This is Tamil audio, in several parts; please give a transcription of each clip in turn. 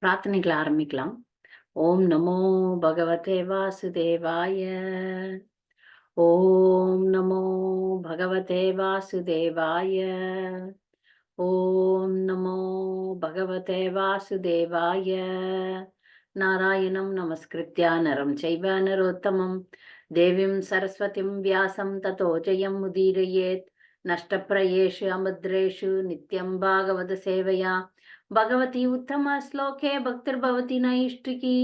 பிரார்த்தனைகளை ஆரம்பிக்கலாம். ஓம் நமோ பகவதே வாசுதேவாய. ஓம் நமோ பகவதே வாசுதேவாய. ஓம் நமோ பகவதே வாசுதேவாய. நாராயணம் நமஸ்கிருத்யா நரம் சைவ நரோத்தமம் தேவீம் சரஸ்வதிம் வியாசம் ததோ ஜெயம் முதீரயேத். நஷ்டப்ரயேஷு அமுத்ரேஷு நித்யம் பாகவத சேவையா भगवती उत्तम श्लोके भक्तिर्भवती नैष्टिकी।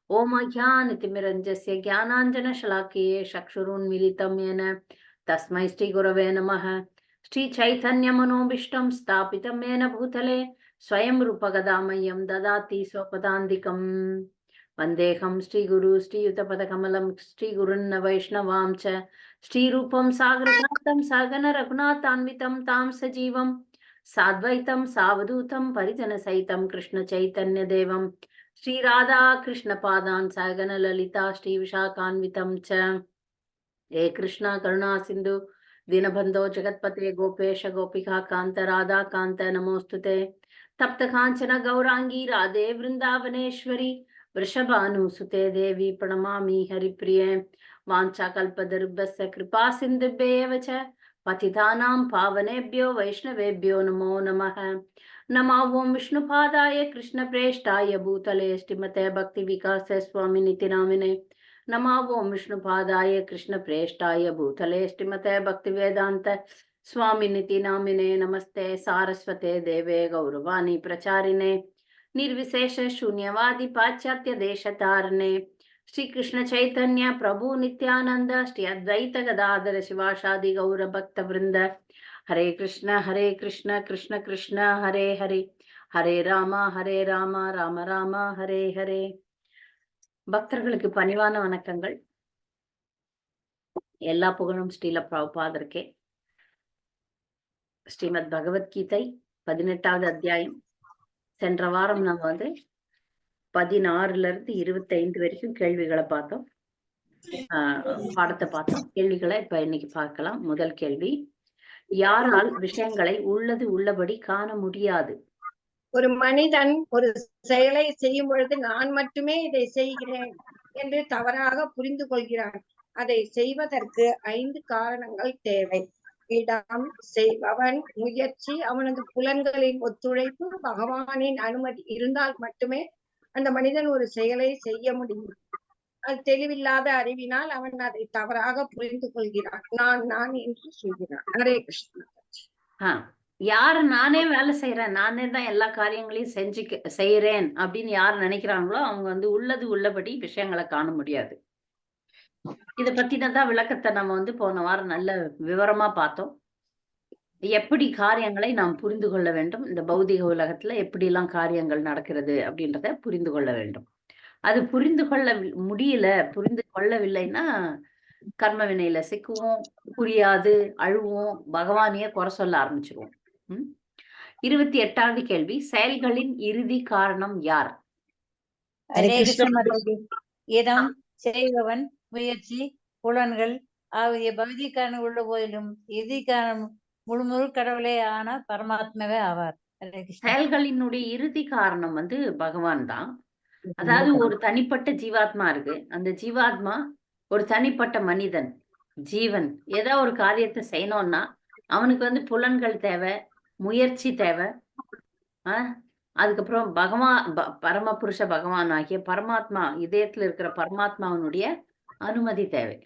ओम अज्ञानतिमिरञ्जस्य ज्ञानाञ्जनशलाकये चक्षुरुन्मीलितं येन तस्मै श्रीगुरवे नमः। श्रीचैतन्यमनोभीष्टं स्थापितं येन भूतले स्वयं रूपगदामह्यं ददाति स्वपदान्तिकम्। वन्देऽहं श्रीगुरु श्रीयुतपदकमलं श्रीगुरुन् वैष्णवां च श्रीरूपं सागरजातं सगन रघुनाथान्वितं तां सजीवम् साद्वैतं सावधूतं परिजन सहितं कृष्ण चैतन्य देवं श्री राधा कृष्ण पादान् सगन ललिता श्री विशाखान्वितं च। हे कृष्णा करुणा सिंधु दीनबंधो जगत्पते गोपेश गोपिका कांत राधा कांत नमोस्तुते। तप्त कांचन गौरांगी राधे वृंदावनेश्वरी वृषभानुसुते देवी प्रणमामि हरिप्रिये। वाञ्छाकल्पतरुभ्यश्च कृपा सिन्धुभ्येव च पतितानां पावनेभ्यो वैष्णवेभ्यो नमो नमः। नमो ओं विष्णुपादाय कृष्णप्रेष्ठाय भूतले श्रीमते भक्ति विकास स्वामिनिति नामिने। नमो ओं विष्णुपादाय कृष्णप्रेष्ठाय भूतले श्रीमते भक्ति वेदांत स्वामिनिति नामिने। नमस्ते सारस्वते देवे गौरवाणी प्रचारिणे निर्विशेष शून्यवादी पाश्चात्य देशतारिणे। श्री कृष्ण चैतन्य प्रभु नित्यानंद श्री अद्वैत गदाधर शिवासादि गौर भक्त वृंद। हरे कृष्ण कृष्ण कृष्ण हरे हरे, हरे राम राम राम हरे हरे। பக்தர்களுக்கு பணிவான வணக்கங்கள். எல்லா புகழும் ஸ்ரீல பிரபுபாதருக்கே. ஸ்ரீமத் பகவத்கீதை 18வது அத்தியாயம். சென்ற வாரம் நம்ம 16ல இருந்து 25 வரைக்கும் கேள்விகளை பார்த்தோம், பாடத்தை பார்த்தோம். கேள்விகளை இப்ப இன்னைக்கு பார்க்கலாம். முதல் கேள்வி, யாரால் விஷயங்களை உள்ளது உள்ளபடி காண முடியாது? ஒரு மனிதன் ஒரு செயலை செய்யும் பொழுது நான் மட்டுமே இதை செய்கிறேன் என்று தவறாக புரிந்து கொள்கிறான். அதை செய்வதற்கு 5 காரணங்கள் தேவை. இடம், செய்பவன், முயற்சி, அவனது புலன்களின் ஒத்துழைப்பு, பகவானின் அனுமதி இருந்தால் மட்டுமே அந்த மனிதன் ஒரு செயலை செய்ய முடியும். அது தெளிவில்லாத அறிவினால் அவன் அதை தவறாக புரிந்து கொள்கிறான். நான் என்று சொல்கிறான். ஹரே கிருஷ்ணா. யாரு நானே வேலை செய்யறேன், நானே தான் எல்லா காரியங்களையும் செய்யறேன் அப்படின்னு யார் நினைக்கிறாங்களோ அவங்க உள்ளது உள்ளபடி விஷயங்களை காண முடியாது. இதை பத்தினதான் விளக்கத்தை நம்ம போன வாரம் நல்ல விவரமா பார்த்தோம். எப்படி காரியங்களை நாம் புரிந்து கொள்ள வேண்டும், இந்த பௌதிக உலகத்துல எப்படி எல்லாம் காரியங்கள் நடக்கிறது அப்படின்றத புரிந்து கொள்ள வேண்டும். அது புரிந்து கொள்ள முடியல, புரிந்து கொள்ளவில்லைன்னா கர்ம வினையில சிக்குவோம், புரியாது, அழுவோம், பகவானையே குறை சொல்ல ஆரம்பிச்சிருவோம். 28வது கேள்வி, செயல்களின் இறுதி காரணம் யார்? இடம், செய்பவன், முயற்சி, புலன்கள் ஆகிய பௌதிக காரணம் உள்ள போதிலும் இறுதி காரணம் முழு கடவுளே ஆன பரமாத்மாவே ஆவார். செயல்களினுடைய இறுதி காரணம் பகவான் தான். அதாவது ஒரு தனிப்பட்ட ஜீவாத்மா இருக்கு, அந்த ஜீவாத்மா ஒரு தனிப்பட்ட மனிதன் ஜீவன் ஏதோ ஒரு காரியத்தை செய்யணும்னா அவனுக்கு புலன்கள் தேவை, முயற்சி தேவை. அதுக்கப்புறம் பரமபுருஷ பகவான் ஆகிய பரமாத்மா, இதயத்துல இருக்கிற பரமாத்மாவனுடைய அனுமதி தேவை.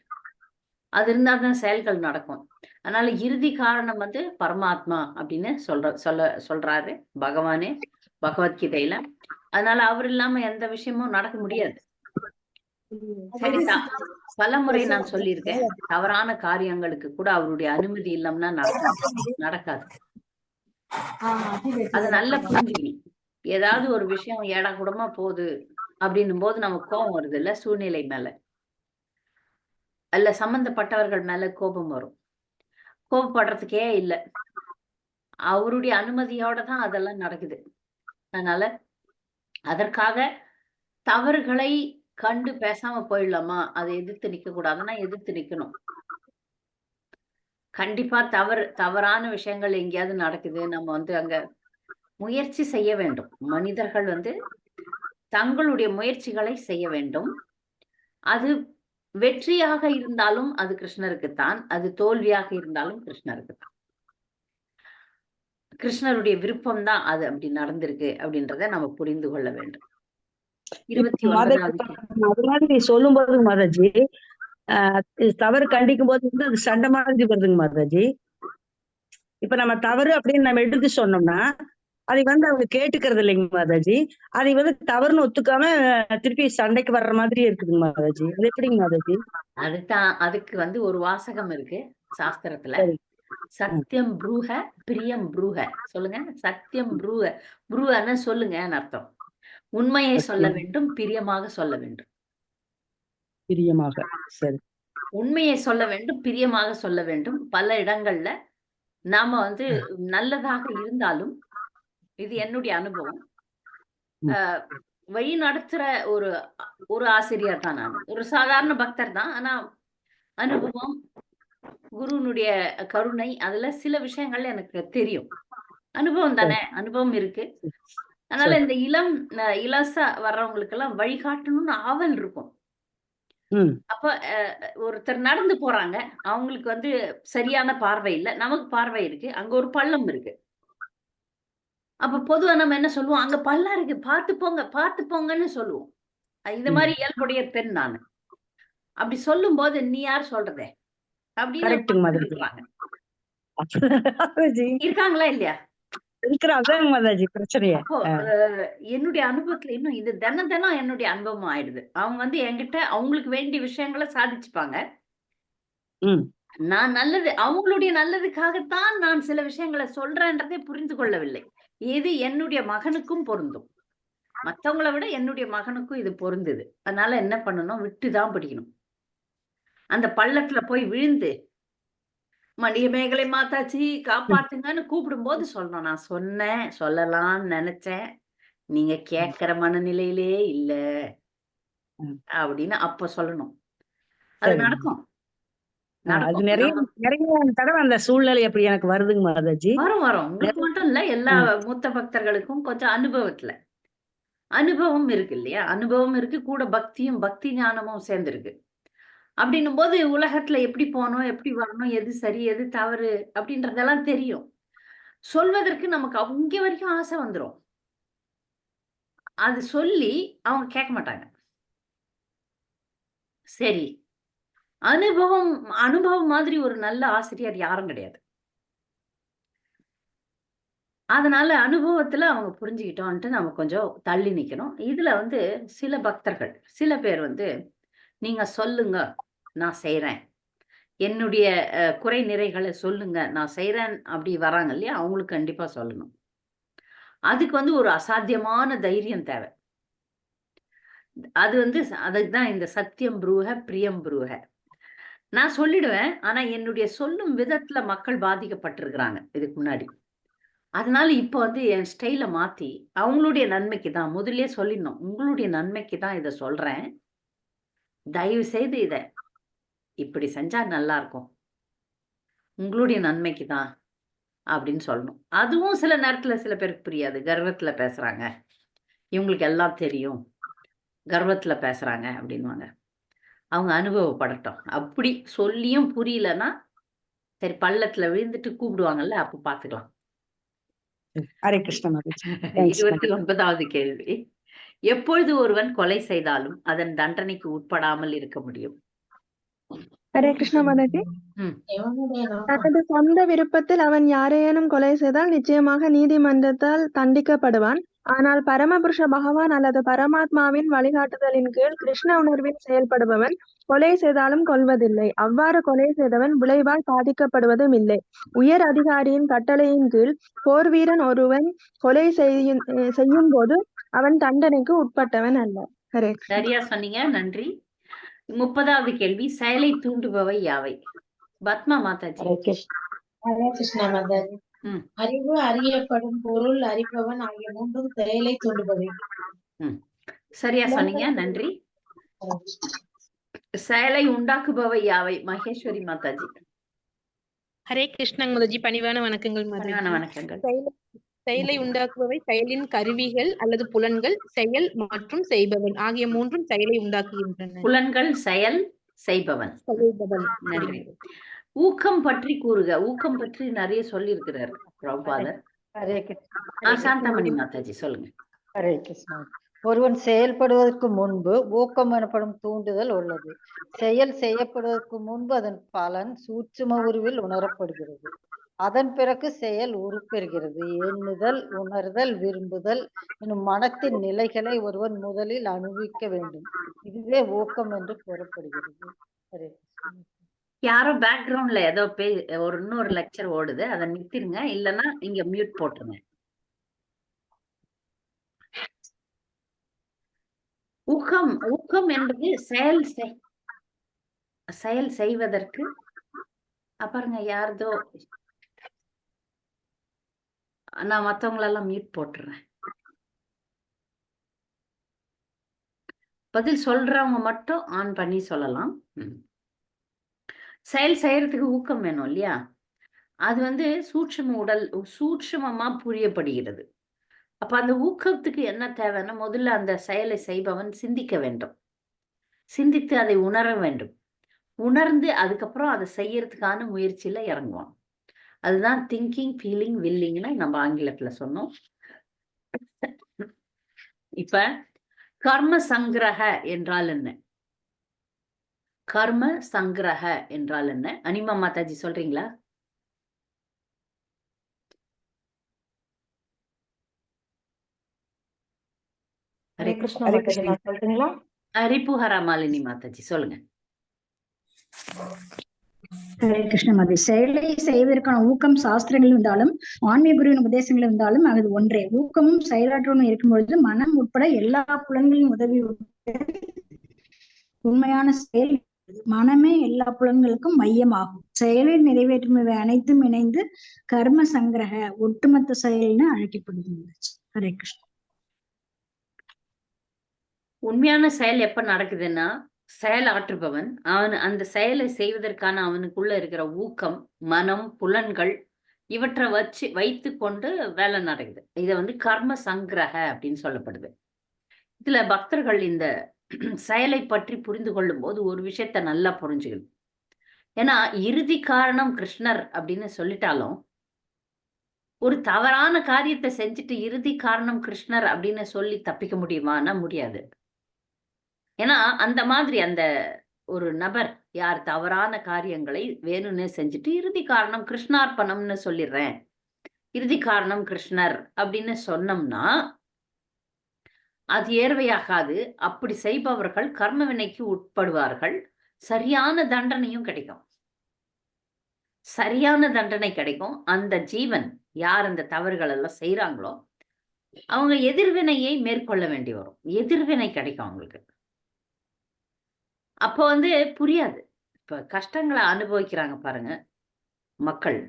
அது இருந்தால்தான் செயல்கள் நடக்கும். அதனால இறுதி காரணம் பரமாத்மா அப்படின்னு சொல்றாரு பகவானே பகவத்கீதையில. அதனால அவர் இல்லாம எந்த விஷயமும் நடக்க முடியாது. சரிதான், பல முறை நான் சொல்லியிருக்கேன், தவறான காரியங்களுக்கு கூட அவருடைய அனுமதி இல்லாமனா நடக்காது. அது நல்லா புரிஞ்சுக்கணும். ஏதாவது ஒரு விஷயம் ஏடா கூடமா போகுது அப்படின்னும் போது நமக்கு கோபம் வருது இல்ல, சூழ்நிலை மேல அல்ல சம்பந்தப்பட்டவர்கள் மேல கோபம் வரும். கோபப்படுறதுக்கே இல்லை, அவருடைய அனுமதியோட தான் அதெல்லாம் நடக்குது. அதனால அதற்காக தவறுகளை கண்டு பேசாம போயிடலாமா? அதை எதிர்த்து நிக்க கூடாதுன்னா எதிர்த்து நிக்கணும். கண்டிப்பா தவறான விஷயங்கள் எங்கேயாவது நடக்குது, நம்ம அங்க முயற்சி செய்ய வேண்டும். மனிதர்கள் தங்களுடைய முயற்சிகளை செய்ய வேண்டும். அது வெற்றியாக இருந்தாலும் அது கிருஷ்ணருக்குத்தான், அது தோல்வியாக இருந்தாலும் கிருஷ்ணருக்குத்தான். கிருஷ்ணருடைய விருப்பம் தான் அது அப்படி நடந்திருக்கு அப்படின்றத நம்ம புரிந்து கொள்ள வேண்டும். 29வது கேள்வி. அது மாதிரி சொல்லும் போது மாதாஜி தவறு கண்டிக்கும் போது வந்து அது சண்டை மாதிரி வருதுங்க மாதாஜி. இப்ப நம்ம தவறு அப்படின்னு நம்ம எடுத்து சொன்னோம்னா அதை வந்து அவங்க கேட்டுக்கிறது இல்லைங்க மாதாஜி. அதை வந்து தவறுன்னு ஒத்துக்காம திருப்பி சண்டைக்கு வர்ற மாதிரி இருக்குதுங்க மாதாஜி. அது எப்படிங்க மாதாஜி? அதுதான், அதுக்கு வந்து ஒரு வாசகம் இருக்கு சாஸ்திரத்துல. சரி. சத்தியம் ப்ரூஹ பிரியம் ப்ரூஹ. சொல்லுங்க. சத்தியம் ப்ரூஹ. ப்ரூஹன்னு சொல்லுங்கன்னு அர்த்தம். உண்மையை சொல்ல சத்தியம். வேண்டும், பிரியமாக சொல்ல வேண்டும். பிரியமாக. சரி. உண்மையை சொல்ல வேண்டும், பிரியமாக சொல்ல வேண்டும். பல இடங்கள்ல நாம வந்து நல்லதாக இருந்தாலும், இது என்னுடைய அனுபவம். வழி நடத்துற ஒரு ஒரு ஆசிரியர் தான் நான். ஒரு சாதாரண பக்தர் தான். ஆனா அனுபவம், குருனுடைய கருணை, அதுல சில விஷயங்கள் எனக்கு தெரியும். அனுபவம் தானே, அனுபவம் இருக்கு. அதனால இந்த இளசா வர்றவங்களுக்கு எல்லாம் வழிகாட்டணும்னு ஆவல் இருக்கும். அப்ப ஒருத்தர் நடந்து போறாங்க, அவங்களுக்கு வந்து சரியான பார்வை இல்ல, நமக்கு பார்வை இருக்கு. அங்க ஒரு பள்ளம் இருக்கு. அப்ப பொதுவா நம்ம என்ன சொல்லுவோம், அங்க பள்ளம் இருக்கு, பார்த்து போங்கன்னு சொல்லுவோம். இந்த மாதிரி இயல்புடைய பெண் நானு. அப்படி சொல்லும் போது நீ யார் சொல்றதே அப்படின்னு இருக்காங்க. இருக்காங்களா இல்லையா? என்னுடைய அனுபவத்துல இன்னும் இது தினம் என்னுடைய அனுபவம் ஆயிடுது. அவங்க வந்து என்கிட்ட அவங்களுக்கு வேண்டிய விஷயங்களை சாதிச்சுப்பாங்க. நான் அவங்களுடைய நல்லதுக்காகத்தான் நான் சில விஷயங்களை சொல்றேன்றதை புரிந்து கொள்ளவில்லை. இது என்னுடைய மகனுக்கும் பொருந்தும். மத்தவங்களை விட என்னுடைய மகனுக்கும் இது பொருந்தது. அதனால என்ன பண்ணணும், விட்டுதான் பிடிக்கணும். அந்த பள்ளத்துல போய் விழுந்து மணிய மேகலை மாத்தாச்சி காப்பாத்துங்கன்னு கூப்பிடும் போது சொல்லணும், நான் சொன்னேன், சொல்லலாம்னு நினைச்சேன், நீங்க கேட்கிற மனநிலையிலே இல்ல அப்படின்னு அப்ப சொல்லணும். அது நடக்கும். அந்த சூழ்நிலை அப்படி எனக்கு வருதுங்க மாதாஜி. வரும். உங்களுக்கு மட்டும் இல்ல, எல்லா மூத்த பக்தர்களுக்கும் கொஞ்சம் அனுபவம் இருக்கு இல்லையா? அனுபவம் இருக்கு, கூட பக்தி ஞானமும் சேர்ந்திருக்கு. அப்படின்னும் போது உலகத்துல எப்படி போகணும், எப்படி வரணும், எது சரி எது தவறு அப்படின்றதெல்லாம் தெரியும். சொல்வதற்கு நமக்கு அங்க வரைக்கும் ஆசை வந்துரும். அது சொல்லி அவங்க கேட்க மாட்டாங்க. சரி, அனுபவம் மாதிரி ஒரு நல்ல ஆசிரியர் யாரும் கிடையாது. அதனால அனுபவத்துல அவங்க புரிஞ்சுக்கிட்டோன்ட்டு நம்ம கொஞ்சம் தள்ளி நிக்கணும். இதுல வந்து சில பக்தர்கள், சில பேர் வந்து நீங்க சொல்லுங்க, நான் செய்றேன். என்னுடைய குறை நிறைகளை சொல்லுங்க, நான் செய்றேன் அப்படி வராங்க இல்லையா? அவங்களுக்கு கண்டிப்பா சொல்லணும். அதுக்கு வந்து ஒரு அசாத்தியமான தைரியம் தேவை. அது வந்து அதுதான் இந்த சத்தியம் ப்ரூஹ பிரியம் ப்ரூஹ. நான் சொல்லிடுவேன். ஆனா என்னுடைய சொல்லும் விதத்துல மக்கள் பாதிக்கப்பட்டிருக்கிறாங்க இதுக்கு முன்னாடி. அதனால இப்ப வந்து என் ஸ்டைல மாத்தி அவங்களுடைய நன்மைக்கு தான் முதல்லயே சொல்லிடணும். உங்களுடைய நன்மைக்கு தான் இத சொல்றேன். தயவு செய்து இத இப்படி செஞ்சா நல்லா இருக்கும். உங்களுடைய நன்மைக்கு தான் அப்படின்னு சொல்லணும். அதுவும் சில நேரத்துல சில பேருக்கு புரியாது. கர்வத்துல பேசுறாங்க. இவங்களுக்கு எல்லாம் தெரியும். கர்வத்துல பேசுறாங்க அப்படின்னுவாங்க. அவங்க அனுபவப்படட்டும். அப்படி சொல்லியும் புரியலன்னா, சரி பள்ளத்துல விழுந்துட்டு கூப்பிடுவாங்கல்ல, அப்ப பாத்துக்கலாம். ஹரே கிருஷ்ண. 29வது கேள்வி. எப்பொழுது ஒருவன் கொலை செய்தாலும் அதன் தண்டனைக்கு உட்படாமல் இருக்க முடியும்? ஹரே கிருஷ்ண மாதாஜி. தனது சொந்த விருப்பத்தில் அவன் யாரையேனும் கொலை செய்தால் நிச்சயமாக நீதிமன்றத்தால் தண்டிக்கப்படுவான். ஆனால் பரமபுருஷ பகவான் அல்லது பரமாத்மாவின் வழிகாட்டுதலின் கீழ் கிருஷ்ண உணர்வில் செயல்படுபவன் கொலை செய்தாலும் கொல்வதில்லை. அவ்வாறு கொலை செய்தவன் விளைவால் பாதிக்கப்படுவதும் இல்லை. உயர் அதிகாரியின் கட்டளையின் கீழ் போர் வீரன் ஒருவன் கொலை செய்யும் போது அவன் தண்டனைக்கு உட்பட்டவன் அல்ல. ஹரே கிருஷ்ணா. சரியா சொன்னீங்க, நன்றி. 30வது கேள்வி. செயலை தூண்டுபவை யாவை? பத்மா மாதாஜி. ஹரே கிருஷ்ணா மாதாஜி. அறிவு, அறியப்படும் பொருள், அறிபவன் ஆகிய மூன்றும் செயலை தூண்டுபவை. சரியா சொன்னீங்க, நன்றி. செயலை உண்டாக்குபவை யாவை? மகேஸ்வரி மாதாஜி. ஹரே கிருஷ்ணா மாதாஜி. பணிவான வணக்கங்கள் மாதாஜி. பணிவான வணக்கங்கள். செயலை உண்டாக்குபவை செயலின் கருவிகள் அல்லது புலன்கள், செயல் மற்றும் செய்பவன் ஆகிய மூன்றும் செயலை உண்டாக்குகின்றன. புலன்கள், செயல், செய்பவன். செய்பவன். நன்றி. ஊக்கம் பற்றி கூறுக. ஊக்கம் பற்றி நிறைய சொல்லி இருக்கிறார் பிரபுபாதர். ஹரே கிருஷ்ணா. சாந்தாமணி மாதாஜி சொல்லுங்க. ஹரே கிருஷ்ணா. ஒருவன் செயல்படுவதற்கு முன்பு ஊக்கம் எனப்படும் தூண்டுதல் உள்ளது. செயல் செய்யப்படுவதற்கு முன்பு அதன் பலன் சூட்சும உருவில் உணரப்படுகிறது. அதன் பிறகு செயல் உருப்பெறுகிறது. எண்ணுதல், உணர்தல், விரும்புதல் எனும் மனத்தின் நிலைகளை ஒருவன் முதலில் அனுபவிக்க வேண்டும். இதுவே ஊக்கம் என்று கூறப்படுகிறது. ஹரே கிருஷ்ணா. யாரோ பேக்ரவுண்ட்ல ஏதோ இன்னொரு லெக்சர் ஓடுது, அதை நிறுத்திருங்க, இல்லைன்னா இங்க மியூட் போட்டுருங்க. ஊக்கம் என்பது செயல் செய்வதற்கு. பாருங்க யாரதோ, நான் மத்தவங்களெல்லாம் மியூட் போட்டுறேன். பதில் சொல்றவங்க மட்டும் ஆன் பண்ணி சொல்லலாம். செயல் செய்யறதுக்கு ஊக்கம் வேணும் இல்லையா? அது சூட்சுமமா புரியப்படுகிறது. அப்ப அந்த ஊக்கத்துக்கு என்ன தேவைன்னா, முதல்ல அந்த செயலை செய்பவன் சிந்திக்க வேண்டும். சிந்தித்து அதை உணர வேண்டும். உணர்ந்து அதுக்கப்புறம் அதை செய்யறதுக்கான முயற்சியில இறங்குவான். அதுதான் திங்கிங், ஃபீலிங், வில்லிங்னு நம்ம ஆங்கிலத்துல சொன்னோம். இப்ப கர்ம சங்கிரக என்றால் என்ன? கர்ம சங்கிரக என்றால் என்ன? அனிமா மாதாஜி சொல்றீங்களா? ஹரே கிருஷ்ணா மாதாஜி, நான் சொல்றீங்களா? ஹரிபுஹரா மாலினி மாதாஜி சொல்லுங்க. ஹரே கிருஷ்ண மாதாஜி. செயலை செய்வதற்கான ஊக்கம் சாஸ்திரங்கள் இருந்தாலும் ஆன்மீக குருவின் உபதேசங்கள் இருந்தாலும் அது ஒன்றே. ஊக்கமும் செயலாற்றலும் இருக்கும் பொழுது மனம் உட்பட எல்லா புலன்களின் உதவி உண்மையான செயல். மனமே எல்லா புலன்களுக்கும் மையமாகும். செயலை நிறைவேற்றும் இவை அனைத்தும் இணைந்து கர்ம சங்கிரக ஒட்டுமொத்த செயல்னு அழைக்கப்படுகிறது. ஹரே கிருஷ்ணா. உண்மையான செயல் எப்ப நடக்குதுன்னா, செயல் ஆற்றுபவன் அந்த செயலை செய்வதற்கான அவனுக்குள்ள இருக்கிற ஊக்கம், மனம், புலன்கள் இவற்றை வைத்து கொண்டு வேலை நடக்குது. இதை கர்ம சங்கிரக அப்படின்னு சொல்லப்படுது. இதுல பக்தர்கள் இந்த செயலை பற்றி புரிந்து கொள்ளும் போது ஒரு விஷயத்த நல்லா புரிஞ்சுக்கணும். ஏன்னா இறுதி காரணம் கிருஷ்ணர் அப்படின்னு சொல்லிட்டாலும், ஒரு தவறான காரியத்தை செஞ்சுட்டு இறுதி காரணம் கிருஷ்ணர் அப்படின்னு சொல்லி தப்பிக்க முடியுமான்னா முடியாது. ஏன்னா அந்த மாதிரி அந்த ஒரு நபர் யார் தவறான காரியங்களை வேணும்னு செஞ்சுட்டு இறுதி காரணம் கிருஷ்ணார்ப்பணம்னு சொல்லிடுறேன், இறுதி காரணம் கிருஷ்ணர் அப்படின்னு சொன்னோம்னா அது ஏர்வையாகாது. அப்படி செய்பவர்கள் கர்ம வினைக்கு உட்படுவார்கள். சரியான தண்டனையும் கிடைக்கும். சரியான தண்டனை கிடைக்கும். அந்த ஜீவன் யார் அந்த தவறுகள் எல்லாம் செய்யறாங்களோ அவங்க எதிர்வினையை மேற்கொள்ள வேண்டி வரும். எதிர்வினை கிடைக்கும் அவங்களுக்கு. அப்போ புரியாது. இப்ப கஷ்டங்களை அனுபவிக்கிறாங்க பாருங்க மக்கள்.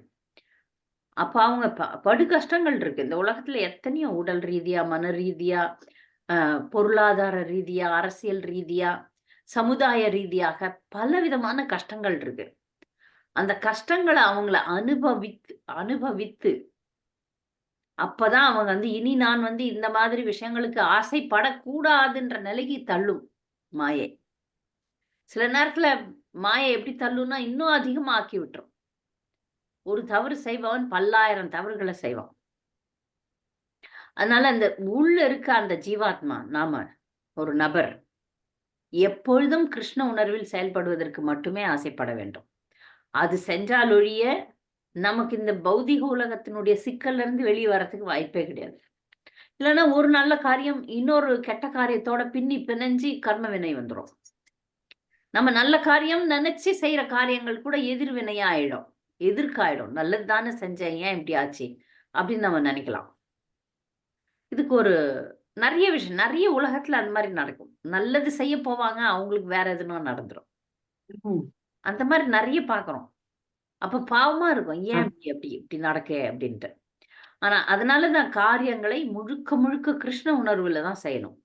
அப்ப அவங்க படு கஷ்டங்கள் இருக்கு. இந்த உலகத்துல எத்தனையோ உடல் ரீதியா, மன ரீதியா, பொருளாதார ரீதியா, அரசியல் ரீதியா, சமுதாய ரீதியாக பலவிதமான கஷ்டங்கள் இருக்கு. அந்த கஷ்டங்களை அவங்கள அனுபவித்து அப்பதான் அவங்க இனி நான் இந்த மாதிரி விஷயங்களுக்கு ஆசைப்படக்கூடாதுன்ற நிலைக்கு தள்ளும் மாயை. சில நேரத்துல மாயை எப்படி தள்ளும்னா இன்னும் அதிகமா ஆக்கி விட்டுரும். ஒரு தவறு செய்பவன் 10,000 தவறுகளை செய்வான். அதனால அந்த உள்ள இருக்க அந்த ஜீவாத்மா, நாம ஒரு நபர் எப்பொழுதும் கிருஷ்ண உணர்வில் செயல்படுவதற்கு மட்டுமே ஆசைப்பட வேண்டும். அது செஞ்சால் ஒழிய நமக்கு இந்த பௌதிக உலகத்தினுடைய சிக்கல்ல இருந்து வெளியே வரதுக்கு வாய்ப்பே கிடையாது. இல்லைன்னா ஒரு நல்ல காரியம் இன்னொரு கெட்ட காரியத்தோட பிணைஞ்சு கர்ம வினை வந்துடும். நம்ம நல்ல காரியம் நினைச்சு செய்யற காரியங்கள் கூட எதிர்வினையா ஆயிடும், எதிர்க்காயிடும். நல்லது தானே செஞ்சேன், ஏன் இப்படி ஆச்சு அப்படின்னு நம்ம நினைக்கலாம். இதுக்கு ஒரு நிறைய விஷயம், நிறைய உலகத்துல அந்த மாதிரி நடக்கும். நல்லது செய்ய போவாங்க, அவங்களுக்கு வேற எதுனா நடந்துரும். அந்த மாதிரி நிறைய பாக்குறோம். அப்ப பாவமா இருக்கும், ஏன் இப்படி நடக்க அப்படின்ட்டு. ஆனா அதனாலதான் காரியங்களை முழுக்க முழுக்க கிருஷ்ண உணர்வுல தான் செய்யணும்.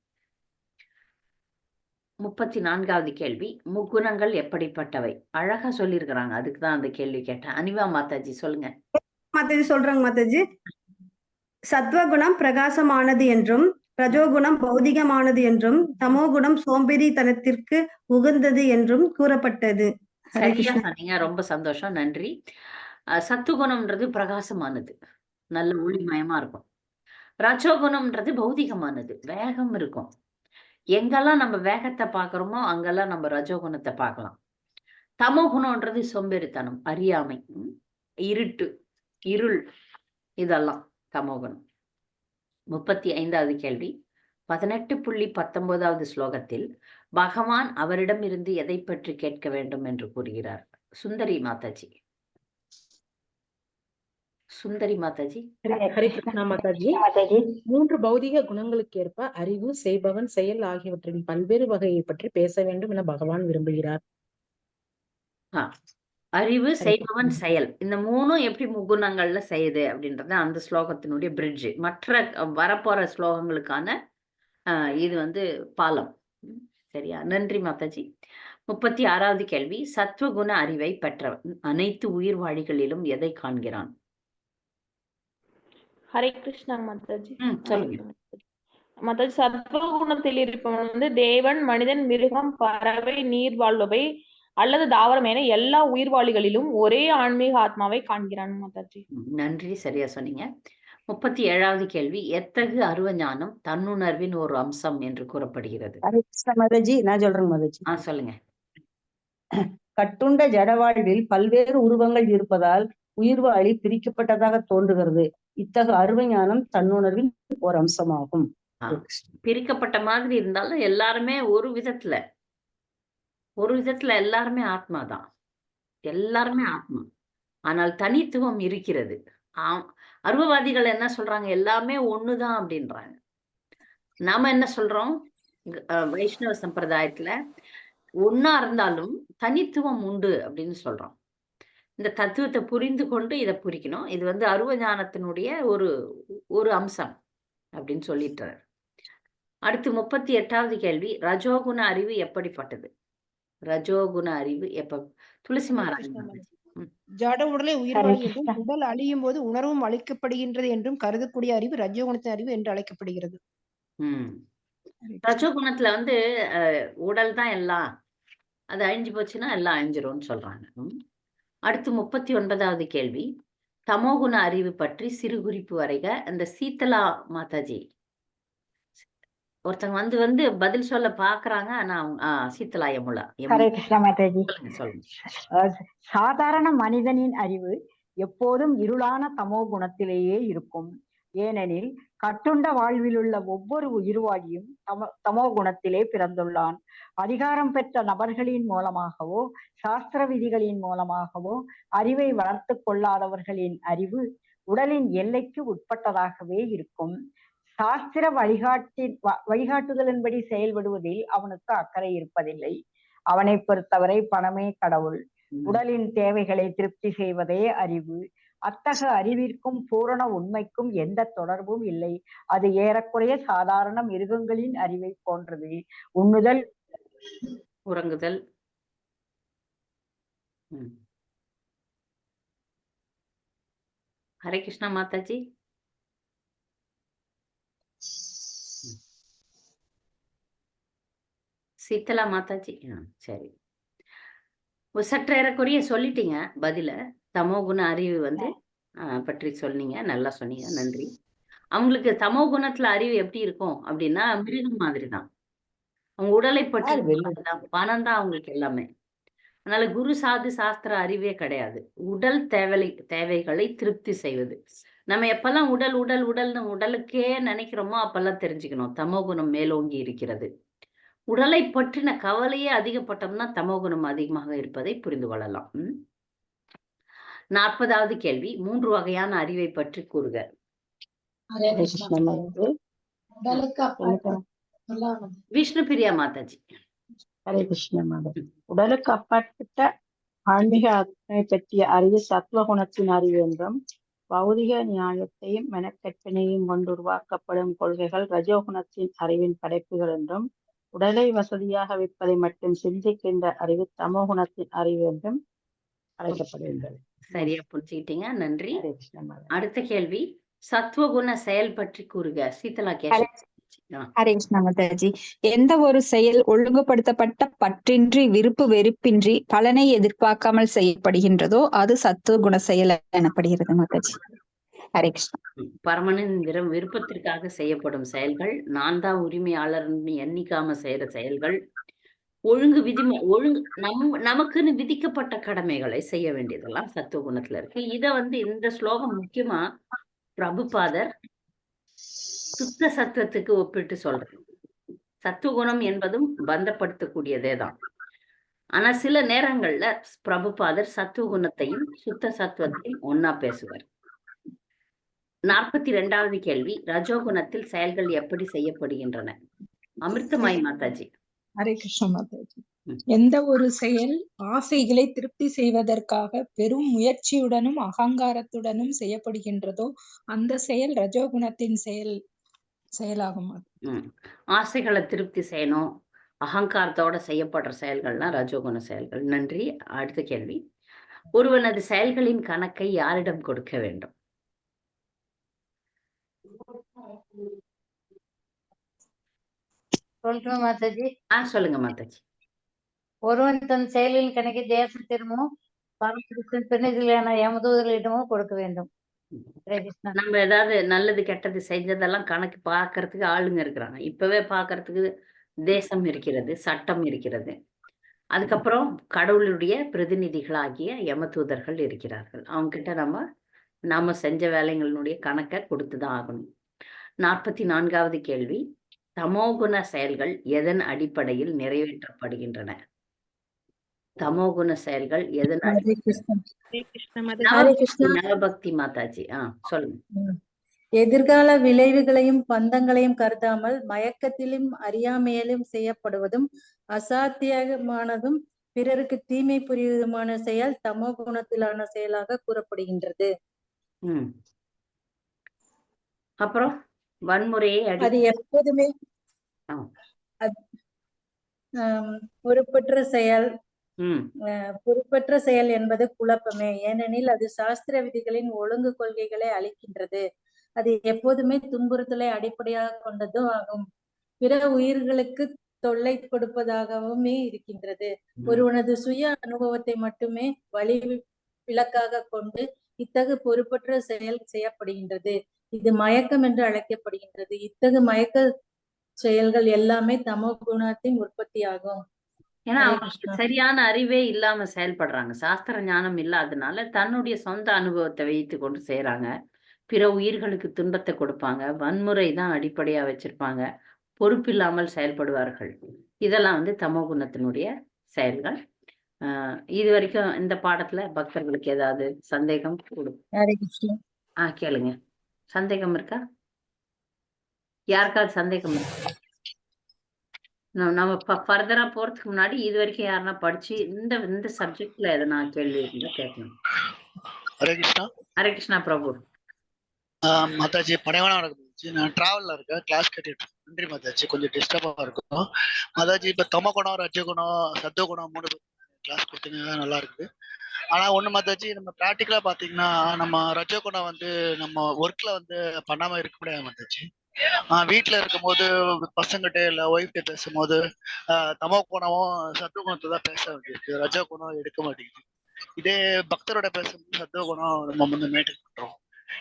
34வது கேள்வி, முக்குணங்கள் எப்படிப்பட்டவை? அழகா சொல்லியிருக்கிறாங்க. அதுக்குதான் அந்த கேள்வி கேட்டேன். அனிவா மாதாஜி சொல்லுங்க. மாதாஜி சொல்றாங்க. மாதாஜி சத்வகுணம் பிரகாசமானது என்றும் ரஜோகுணம் பௌதிகமானது என்றும் தமோகுணம் சோம்பேறித்தனத்திற்கு உகந்தது என்றும் கூறப்பட்டது. ஹரே சரியா கிருஷ்ணா. சொன்னீங்க. ரொம்ப சந்தோஷம். நன்றி. சத்துகுணம்ன்றது பிரகாசமானது, நல்ல ஒளிமயமா இருக்கும். ரஜோகுணம்ன்றது பௌதிகமானது, வேகம் இருக்கும். எங்கெல்லாம் நம்ம வேகத்தை பார்க்கிறோமோ அங்கெல்லாம் நம்ம ரஜோகுணத்தை பார்க்கலாம். தமோகுணம்ன்றது சோம்பேறித்தனம், அறியாமை, இருட்டு, இருள், இதெல்லாம் தமோகுணம். 35வது கேள்வி. 18.19வது ஸ்லோகத்தில் பகவான் அவரிடம் இருந்து எதை பற்றி கேட்க வேண்டும் என்று கூறுகிறார்? சுந்தரி மாதாஜி. சுந்தரி மாதாஜி. ஹரே கிருஷ்ணா மாதாஜி. 3 பௌதிக குணங்களுக்கு ஏற்ப அறிவு, செய்பவன், செயல் ஆகியவற்றின் பல்வேறு வகையை பற்றி பேச வேண்டும் என பகவான் விரும்புகிறார். அறிவு, செய்பவன், செயல், இந்த 3ம் எப்படி முக்குணங்கள்ல செய்யுது அப்படின்றது அந்த ஸ்லோகத்தினுடைய பிரிட்ஜ். மற்ற வரப்போற ஸ்லோகங்களுக்கான இது வந்து பாலம். சரியா? நன்றி மாதாஜி. 36வது கேள்வி. சத்வகுண அறிவை பெற்றவன் அனைத்து உயிர்வாழிகளிலும் எதை காண்கிறான்? ஹரே கிருஷ்ணா மாதாஜி. சொல்லுங்க மாதாஜி, சத்வகுணத்தில் இருப்பவன் தேவன், மனிதன், மிருகம், பறவை, நீர் வாழ்பவை அல்லது தாவரம் என எல்லா உயிர்வாழிகளிலும் ஒரே ஆன்மீக ஆத்மாவை காண்கிறான் மாதாஜி. நன்றி, சரியா சொன்னீங்க. 37வது கேள்வி. எத்தகு அருவ ஞானம் தன்னுணர்வின் ஒரு அம்சம் என்று கூறப்படுகிறது? ஹரே கிருஷ்ணா மாதாஜி. நான் சொல்றேன் மாதாஜி. சொல்லுங்க. கட்டுண்ட ஜடவாழ்வில் பல்வேறு உருவங்கள் இருப்பதால் உயிர்வாழி பிரிக்கப்பட்டதாக தோன்றுகிறது. இத்தகு அருவ ஞானம் தன்னுணர்வின் ஒரு அம்சமாகும். பிரிக்கப்பட்ட மாதிரி இருந்தாலும் எல்லாருமே ஒரு விதத்துல எல்லாருமே ஆத்மாதான். எல்லாருமே ஆத்மா. ஆனால் தனித்துவம் இருக்கிறது. அருவவாதிகள் என்ன சொல்றாங்க? எல்லாமே ஒண்ணுதான் அப்படின்றாங்க. நாம என்ன சொல்றோம்? வைஷ்ணவ சம்பிரதாயத்துல ஒன்னா இருந்தாலும் தனித்துவம் உண்டு அப்படின்னு சொல்றோம். இந்த தத்துவத்தை புரிந்து கொண்டு இதை புரிக்கணும். இது வந்து அருவ ஞானத்தினுடைய ஒரு அம்சம் அப்படின்னு சொல்லிட்டார். அடுத்து 38வது கேள்வி. ரஜோகுண அறிவு எப்படிப்பட்டது? ரஜோகுண அறிவு துளசி மகாராஜ். ஜட உடலை உயிர்வாழி என்றும் உடல் அழியும் போது உணர்வும் அளிக்கப்படுகின்றது என்றும் கருதக்கூடிய அறிவு ரஜோகுணத்தின் அறிவு என்று அழைக்கப்படுகிறது. ரஜோகுணத்துல வந்து உடல் தான் எல்லாம், அது அழிஞ்சு போச்சுன்னா எல்லாம் அழிஞ்சிரும்னு சொல்றாங்க. அடுத்து 39வது கேள்வி. தமோகுண அறிவு பற்றி சிறு குறிப்பு வரைக. அந்த சீத்தலா மாதாஜி ஒருத்தங்க வந்து பதில் சொல்ல பாக்குறாங்க. ஆனா சீத்தலா யமுலா. ஹரே கிருஷ்ணா மாதாஜி. சொல்லுங்க. சாதாரண மனிதனின் அறிவு எப்போதும் இருளான தமோ குணத்திலேயே இருக்கும். ஏனெனில் கட்டுண்ட வாழ்வில் உள்ள ஒவ்வொரு உயிர்வாழியும் தமோ குணத்திலே பிறந்துள்ளான். அதிகாரம் பெற்ற நபர்களின் மூலமாகவோ சாஸ்திர விதிகளின் மூலமாகவோ அறிவை வளர்த்து கொள்ளாதவர்களின் அறிவு உடலின் எல்லைக்கு உட்பட்டதாகவே இருக்கும். சாஸ்திர வழிகாட்டுதலின்படி செயல்படுவதில் அவனுக்கு அக்கறை இருப்பதில்லை. அவனை பொறுத்தவரை பணமே கடவுள். உடலின் தேவைகளை திருப்தி செய்வதே அறிவு. அத்தகைய அறிவிற்கும் பூரண உண்மைக்கும் எந்த தொடர்பும் இல்லை. அது ஏறக்குறைய சாதாரண மிருகங்களின் அறிவை போன்றது. உண்ணுதல், உறங்குதல். ஹரே கிருஷ்ணா மாதாஜி. சீத்தலா மாதாஜி. சரி, சற்றேறக்குறைய சொல்லிட்டீங்க பதில. தமோகுண அறிவு வந்து பற்றி சொன்னீங்க, நல்லா சொன்னீங்க, நன்றி. அவங்களுக்கு தமோ குணத்துல அறிவு எப்படி இருக்கும் அப்படின்னா மிருகம் மாதிரிதான். அவங்க உடலை பற்றி பணம் தான் அவங்களுக்கு எல்லாமே. அதனால குரு சாது சாஸ்திர அறிவே கிடையாது. உடல் தேவைகளை திருப்தி செய்வது. நம்ம எப்பெல்லாம் உடல் உடல் உடல்னு உடலுக்கே நினைக்கிறோமோ அப்பெல்லாம் தெரிஞ்சுக்கணும் தமோகுணம் மேலோங்கி இருக்கிறது. உடலை பற்றின கவலையே அதிகப்பட்டோம்னா தமோகுணம் அதிகமாக இருப்பதை புரிந்து கொள்ளலாம். 40வது கேள்வி. 3 வகையான அறிவை பற்றி கூறுக. விஷ்ணு பிரியா மாதாஜி. ஹரே கிருஷ்ண மாதாஜி. உடலுக்கு அப்பாற்பட்ட ஆன்மீக ஆத்மை பற்றிய அறிவு சத்வகுணத்தின் அறிவு என்றும், பௌதிக நியாயத்தையும் மெனக்கற்பனையும் கொண்டு உருவாக்கப்படும் கொள்கைகள் ரஜோகுணத்தின் அறிவின் படைப்புகள் என்றும், உடலை வசதியாக வைப்பதை மட்டும் சிந்திக்கின்ற அறிவு தமோகுணத்தின் அறிவு என்றும் அழைக்கப்படுகின்றது. சரியா புரிஞ்சுக்கிட்டீங்க, நன்றி. அடுத்த கேள்வி. சத்துவகுண செயல் பற்றி கூறுக. சீதலா கேஷ். ஹரே கிருஷ்ணா மாதாஜி. எந்த ஒரு செயல் ஒழுங்குபடுத்தப்பட்ட பற்றின்றி விருப்பு வெறுப்பின்றி பலனை எதிர்பார்க்காமல் செய்யப்படுகின்றதோ அது சத்துவ குண செயல் எனப்படுகிறது மாதாஜி. ஹரே கிருஷ்ணா. பரமனின் விருப்பத்திற்காக செய்யப்படும் செயல்கள், நான் தான் உரிமையாளர்னு எண்ணிக்காம செய்யற செயல்கள், ஒழுங்கு நமக்குன்னு விதிக்கப்பட்ட கடமைகளை செய்ய வேண்டியதெல்லாம் சத்துவ குணத்துல இருக்கு. இத இந்த ஸ்லோகம் முக்கியமா பிரபுபாதர் சுத்த சத்துவத்துக்கு ஒப்பிட்டு சொல்றேன். சத்துவகுணம் என்பதும் பந்தப்படுத்தக்கூடியதே தான். ஆனா சில நேரங்கள்ல பிரபுபாதர் சத்துவகுணத்தையும் சுத்த சத்துவத்தையும் ஒன்னா பேசுவார். 42வது கேள்வி, ரஜோகுணத்தில் செயல்கள் எப்படி செய்யப்படுகின்றன? அமிர்தமாய் மாதாஜி. ஹரே கிருஷ்ண மாதாஜி. எந்த ஒரு செயல் ஆசைகளை திருப்தி செய்வதற்காக பெரும் முயற்சியுடனும் அகங்காரத்துடனும் செய்யப்படுகின்றதோ அந்த செயல் ரஜோகுணத்தின் செயலாகும். ஆசைகளை திருப்தி செய்யணும், அகங்காரத்தோட செய்யப்படுற செயல்கள்லாம் ரஜோகுண செயல்கள். நன்றி. அடுத்த கேள்வி, ஒருவனது செயல்களின் கணக்கை யாரிடம் கொடுக்க வேண்டும்? சொல்லுங்க மாதாஜி. சொல்லுங்க மாதாஜி. ஒருவன் தன் செயலின் கணக்கை தேசத்திடமோ பரமபுருஷன் பெண்ணிலான யமதூதர்களிடமோ கொடுக்க வேண்டும். நம்ம ஏதாவது நல்லது கெட்டது செஞ்சதெல்லாம் கணக்கு பாக்குறதுக்கு ஆளுங்க இருக்கிறாங்க. இப்பவே பாக்குறதுக்கு தேசம் இருக்கிறது, சட்டம் இருக்கிறது. அதுக்கப்புறம் கடவுளுடைய பிரதிநிதிகளாகிய யமதூதர்கள் இருக்கிறார்கள். அவங்க கிட்ட நாம செஞ்ச வேலைகளினுடைய கணக்கை கொடுத்துதான் ஆகணும். 44வது கேள்வி, தமோகுண செயல்கள் எதன் அடிப்படையில் நிறைவேற்றப்படுகின்றன? தமோகுண செயல்கள் எதன் நவபக்தி மாதாஜி சொல்லுங்க. எதிர்கால விளைவுகளையும் பந்தங்களையும் கருதாமல் மயக்கத்திலும் அறியாமையிலும் செய்யப்படுவதும் அசாத்தியமானதும் பிறருக்கு தீமை புரிவதுமான செயல் தமோ குணத்திலான செயலாக கூறப்படுகின்றது. அப்புறம் வன்முறையை அது எப்போதுமே பொறுப்பற்ற செயல். பொறுப்பற்ற செயல் என்பது குழப்பமே, ஏனெனில் அது சாஸ்திர விதிகளின் ஒழுங்கு கொள்கைகளை அளிக்கின்றது. அது எப்போதுமே துன்புறுத்தலை அடிப்படையாக கொண்டதும் ஆகும். பிற உயிர்களுக்கு தொல்லை கொடுப்பதாகவுமே இருக்கின்றது. ஒருவனது சுய அனுபவத்தை மட்டுமே வழி விளக்காக கொண்டு இத்தகு பொறுப்பற்ற செயல் செய்யப்படுகின்றது. இது மயக்கம் என்று அழைக்கப்படுகின்றது. இத்தகு மயக்க செயல்கள் எல்லாமே தமோ குணத்தின் உற்பத்தி ஆகும். ஏன்னா அவங்களுக்கு சரியான அறிவே இல்லாம செயல்படுறாங்க. சாஸ்திர ஞானம் இல்லாதனால தன்னுடைய சொந்த அனுபவத்தை வைத்து கொண்டு செய்யறாங்க. பிற உயிர்களுக்கு துன்பத்தை கொடுப்பாங்க. வன்முறை தான் அடிப்படையா வச்சிருப்பாங்க. பொறுப்பில்லாமல் செயல்படுவார்கள். இதெல்லாம் தமோ குணத்தினுடைய செயல்கள். இது வரைக்கும் இந்த பாடத்துல பக்தர்களுக்கு ஏதாவது சந்தேகம் கேளுங்க. சந்தேகம் இருக்கா? யாருக்காவது சந்தேகம் இருக்கா? நம்ம ஃபர்தரா போறதுக்கு முன்னாடி இது வரைக்கும் யாருன்னா படிச்சு இந்த சப்ஜெக்ட்ல எதனா கேள்வி இருந்தா கேட்கணும். ஹரே கிருஷ்ணா. ஹரே கிருஷ்ணா பிரபு. மாதாஜி படைவான நடக்குது. நான் டிராவல்ல இருக்கேன், கிளாஸ் கேட்டுட்டு. நன்றி மாதாஜி. கொஞ்சம் டிஸ்டர்பா இருக்கும் மாதாஜி. இப்ப தமகுணம், ரஜகுணம், சத்துவகுணம் 3 கிளாஸ் கொடுத்தீங்க, நல்லா இருக்குது. ஆனா ஒண்ணு மாதாஜி, நம்ம பிராக்டிக்கலா பாத்தீங்கன்னா நம்ம ரஜகுணம் நம்ம ஒர்க்ல பண்ணாம இருக்க முடியாது மாதாஜி. வீட்டுல இருக்கும் போது பசங்கிட்ட இல்ல ஒய்ஃப்ட பேசும்போது தமோ குணமும் சத்துவ குணத்தை தான் பேச வேண்டியிருக்கு. ரஜோ குணம் எடுக்க மாட்டேங்குது. இதே பக்தரோட பேசும்போது சத்துவ குணம் நம்ம மெயின்டைன் பண்றோம்.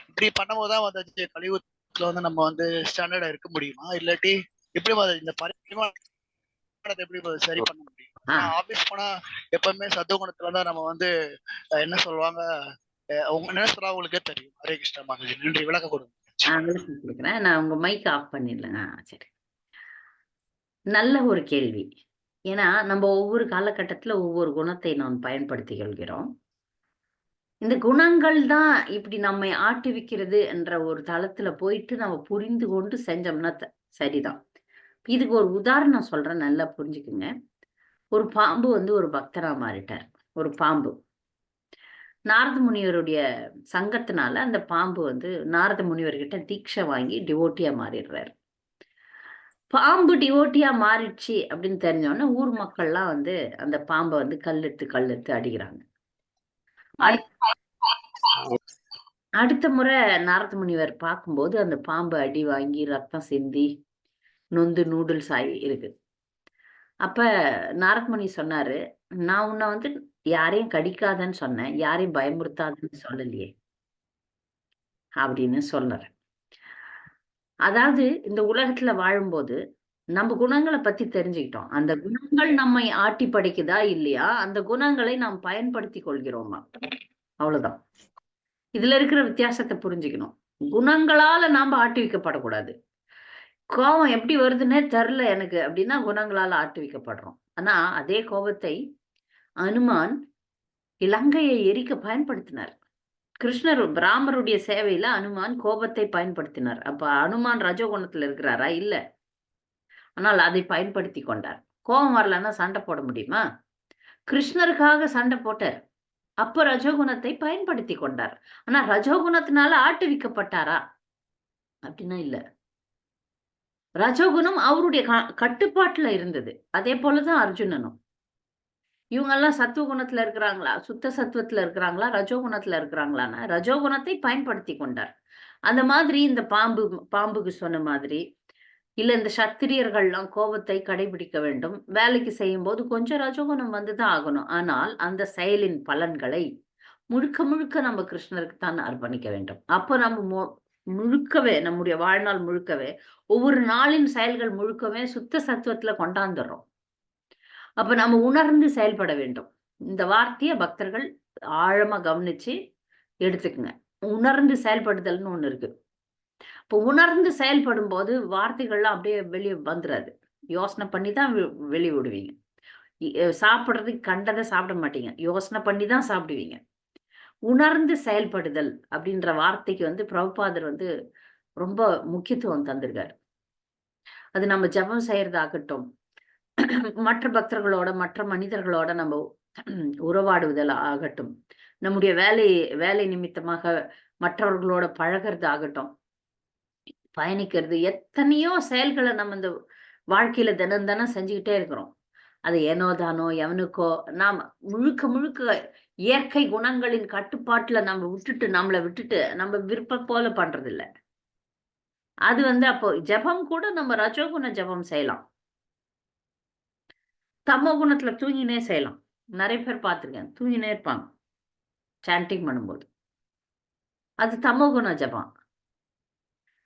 இப்படி பண்ணும்போதுதான் கலியுகத்துல நம்ம ஸ்டாண்டர்டா இருக்க முடியுமா? இல்லாட்டி எப்படி இந்த பரிமாணத்தை எப்படி சரி பண்ண முடியும்? ஆபீஸ் போனா எப்பவுமே சத்துவ குணத்துலதான் நம்ம என்ன சொல்லுவாங்க, என்ன சொல்றா உங்களுக்கே தெரியும். ஹரே கிருஷ்ணா மாதாஜி. நன்றி. விளக்க கொடுங்க. கொடுக்குறேன். நான் உங்க மைக் ஆஃப் பண்ணிடலங்க. சரி, நல்ல ஒரு கேள்வி. ஏன்னா நம்ம ஒவ்வொரு காலகட்டத்துல ஒவ்வொரு குணத்தை நாம் பயன்படுத்தி கொள்கிறோம். இந்த குணங்கள் தான் இப்படி நம்மை ஆட்டுவிக்கிறது என்ற ஒரு தளத்துல போயிட்டு நம்ம புரிந்து கொண்டு செஞ்சோம்னா சரிதான். இதுக்கு ஒரு உதாரணம் சொல்றேன், நல்லா புரிஞ்சுக்குங்க. ஒரு பாம்பு ஒரு பக்தரா மாறிட்டார். ஒரு பாம்பு நாரத முனிவருடைய சங்கத்தினால அந்த பாம்பு நாரத முனிவர்கிட்ட தீட்சை வாங்கி டிவோட்டியா மாறிடுறாரு. பாம்பு டிவோட்டியா மாறிடுச்சு அப்படின்னு தெரிஞ்சோடனே ஊர் மக்கள்லாம் அந்த பாம்பை கல்லெடுத்து அடிக்கிறாங்க. அடுத்த முறை நாரத முனிவர் பார்க்கும்போது அந்த பாம்பு அடி வாங்கி ரத்தம் சிந்தி நொந்து நூடுல்ஸ் ஆகி இருக்கு. அப்ப நாரதமுனி சொன்னாரு, நான் உன்னை வந்து யாரையும் கடிக்காதன்னு சொன்னேன், யாரையும் பயமுறுத்தாதுன்னு சொல்லலையே அப்படின்னு சொன்னார். அதாவது இந்த உலகத்துல வாழும்போது நம்ம குணங்களை பத்தி தெரிஞ்சுக்கிட்டோம். அந்த குணங்கள் நம்மை ஆட்டி படைக்குதா இல்லையா, அந்த குணங்களை நாம் பயன்படுத்தி கொள்கிறோமா, அவ்வளவுதான். இதுல இருக்கிற வித்தியாசத்தை புரிஞ்சுக்கணும். குணங்களால நாம ஆட்டி வைக்கப்படக்கூடாது. கோபம் எப்படி வருதுன்னே தெரில எனக்கு அப்படின்னா குணங்களால ஆட்டி வைக்கப்படுறோம். ஆனா அதே கோபத்தை அனுமான் இலங்கையை எரிக்க பயன்படுத்தினார். கிருஷ்ணர் ராமருடைய சேவையில அனுமான் கோபத்தை பயன்படுத்தினார். அப்ப அனுமான் ரஜோகுணத்துல இருக்கிறாரா? இல்ல. ஆனால் அதை பயன்படுத்தி கொண்டார். கோபம் வரலன்னா சண்டை போட முடியுமா? கிருஷ்ணருக்காக சண்டை போட்டார். அப்ப ரஜோகுணத்தை பயன்படுத்தி கொண்டார். ஆனா ரஜோகுணத்தினால ஆட்டுவிக்கப்பட்டாரா அப்படின்னா இல்ல. ரஜோகுணம் அவருடைய கட்டுப்பாட்டுல இருந்தது. அதே போலதான் அர்ஜுனனும். இவங்க எல்லாம் சத்துவ குணத்துல இருக்கிறாங்களா, சுத்த சத்துவத்துல இருக்கிறாங்களா, ரஜோகுணத்துல இருக்கிறாங்களான்னா ரஜோகுணத்தை பயன்படுத்தி கொண்டார். அந்த மாதிரி இந்த பாம்புக்கு சொன்ன மாதிரி இல்ல, இந்த சத்திரியர்கள்லாம் கோபத்தை கடைபிடிக்க வேண்டும். வேலைக்கு செய்யும் போது கொஞ்சம் ரஜோகுணம் வந்துதான் ஆகணும். ஆனால் அந்த செயலின் பலன்களை முழுக்க முழுக்க நம்ம கிருஷ்ணருக்கு தான் அர்ப்பணிக்க வேண்டும். அப்ப நம்ம முழுக்கவே நம்முடைய வாழ்நாள் முழுக்கவே ஒவ்வொரு நாளின் செயல்கள் முழுக்கவே சுத்த சத்துவத்துல கொண்டாந்துடுறோம். அப்ப நம்ம உணர்ந்து செயல்பட வேண்டும். இந்த வார்த்தைய பக்தர்கள் ஆழமா கவனிச்சு எடுத்துக்குங்க. உணர்ந்து செயல்படுதல்னு ஒண்ணு இருக்கு. இப்போ உணர்ந்து செயல்படும் போது வார்த்தைகள்லாம் அப்படியே வெளியே வந்துடாது. யோசனை பண்ணி தான் வெளியே விடுவீங்க. சாப்பிட்றதுக்கு கண்டதை சாப்பிட மாட்டீங்க, யோசனை பண்ணி தான் சாப்பிடுவீங்க. உணர்ந்து செயல்படுதல் அப்படின்ற வார்த்தைக்கு வந்து பிரபுபாதர் வந்து ரொம்ப முக்கியத்துவம் தந்திருக்காரு. அது நம்ம ஜபம் செய்யறதாகட்டும், மற்ற பக்தர்களோட மற்ற மனிதர்களோட நம்ம உறவாடுவதில் ஆகட்டும், நம்முடைய வேலை நிமித்தமாக மற்றவர்களோட பழகிறது ஆகட்டும், பயணிக்கிறது, எத்தனையோ செயல்களை நம்ம இந்த வாழ்க்கையில தினம் தினம் செஞ்சுக்கிட்டே இருக்கிறோம். அது ஏனோதானோ எவனுக்கோ நாம முழுக்க முழுக்க இயற்கை குணங்களின் கட்டுப்பாட்டுல நம்மளை விட்டுட்டு நம்ம விருப்பம் போல பண்றது இல்ல. அது வந்து அப்போ ஜபம் கூட நம்ம ரஜோகுண ஜபம் செய்யலாம், தமோ குணத்துல தூங்கினே செய்யலாம். நிறைய பேர் பார்த்திருக்கேன், தூங்கினே இருப்பாங்க சாண்டிங் பண்ணும்போது. அது தமோ குண ஜபம்.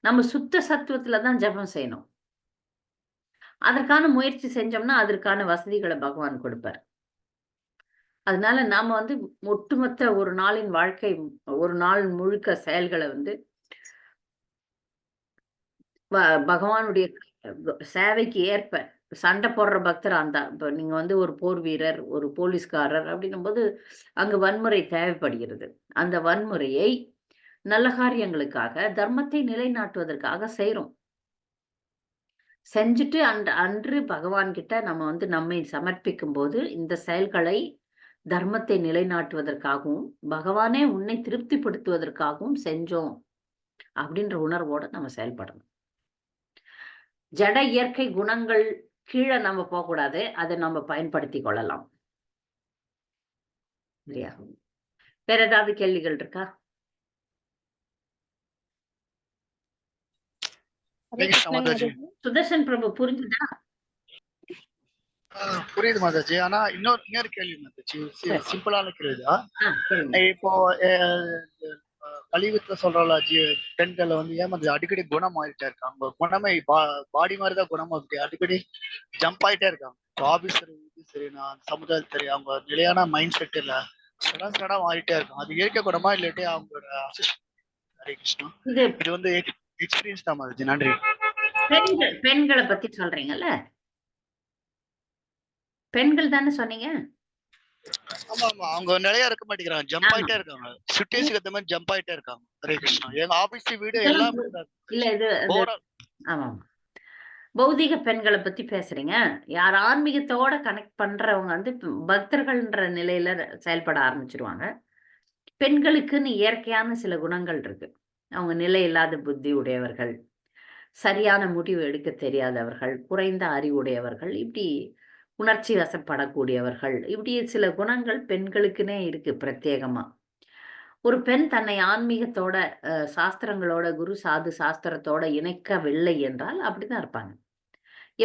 நம்ம சுத்த சத்துவத்துலதான் ஜபம் செய்யணும். அதற்கான முயற்சி செஞ்சோம்னா அதற்கான வசதிகளை பகவான் கொடுப்பார். அதனால நாம வந்து ஒட்டுமொத்த ஒரு நாளின் வாழ்க்கை, ஒரு நாள் முழுக்க செயல்களை வந்து பகவானுடைய சேவைக்கு ஏற்ப சண்டை போடுற பக்தர் அந்த இப்ப நீங்க வந்து ஒரு போர் வீரர், ஒரு போலீஸ்காரர் அப்படின்னும் போது அங்கு வன்முறை தேவைப்படுகிறது. அந்த வன்முறையை நல்ல காரியங்களுக்காக, தர்மத்தை நிலைநாட்டுவதற்காக செய்யறோம். செஞ்சுட்டு அன்று பகவான் கிட்ட நம்ம வந்து நம்மை சமர்ப்பிக்கும் போது இந்த செயல்களை தர்மத்தை நிலைநாட்டுவதற்காகவும் பகவானே உன்னை திருப்திப்படுத்துவதற்காகவும் செஞ்சோம் அப்படின்ற உணர்வோட நம்ம செயல்படணும். ஜட இயற்கை குணங்கள் கீழே நம்ம போகக்கூடாது, அதை நம்ம பயன்படுத்தி கொள்ளலாம். இல்லையா? வேற ஏதாவது கேள்விகள் இருக்கா? சுதர்ஷன் பிரபு புரிஞ்சுதா? புரியுது மாதாஜி. ஆனா இன்னொரு கேள்வி மாதாஜி, சிம்பிளான கேள்விதான். இப்போ கலியுகத்துல சொல்றோம்ல பெண்களை வந்து ஏன் அடிக்கடி குணம் ஆகிட்டே இருக்காங்க, குணமே பாடி மாதிரிதான் குணமா இருக்கு, அடிக்கடி ஜம்ப் ஆயிட்டே இருக்காங்க. ஆபீசர் சரி, நான் சமுதாயம் சரி, அவங்க நிலையான மைண்ட் செட் இல்ல, சடா மாறிட்டே இருக்கும். அது இயற்கை குணமா இல்லாட்டி அவங்களோட ஹரே கிருஷ்ணா, இது வந்து எக்ஸ்பீரியன்ஸ் தான் மாதாஜி. நன்றி. பெண்களை பத்தி சொல்றீங்கல்ல, பெண்கள் தானே சொன்னீங்க? ஆமா ஆமா, அவங்க நிலையா இருக்க மாட்டேங்கிறாங்க, ஜம்ப் ஆயிட்டே இருக்காங்க, சிச்சுவேஷனுக்கு ஏத்த மாதிரி ஜம்ப் ஆயிட்டே இருக்காங்க. ஹரே கிருஷ்ணா. எங்க ஆபீஸ் வீடு எல்லாம் இல்ல, இது ஆமா பௌதிக பெண்களை பத்தி பேசுறீங்க. யார் ஆன்மீகத்தோட கனெக்ட் பண்றவங்க வந்து பக்தர்கள்ன்ற நிலையில செயல்பட ஆரம்பிச்சிருவாங்க. பெண்களுக்குன்னு இயற்கையான சில குணங்கள் இருக்கு. அவங்க நிலை இல்லாத புத்தி உடையவர்கள், சரியான முடிவு எடுக்க தெரியாதவர்கள், குறைந்த அறிவுடையவர்கள், இப்படி உணர்ச்சி வசப்படக்கூடியவர்கள், இப்படி சில குணங்கள் பெண்களுக்குன்னே இருக்கு பிரத்யேகமா. ஒரு பெண் தன்னை ஆன்மீகத்தோட சாஸ்திரங்களோட குரு சாது சாஸ்திரத்தோட இணைக்கவில்லை என்றால் அப்படிதான் இருப்பாங்க.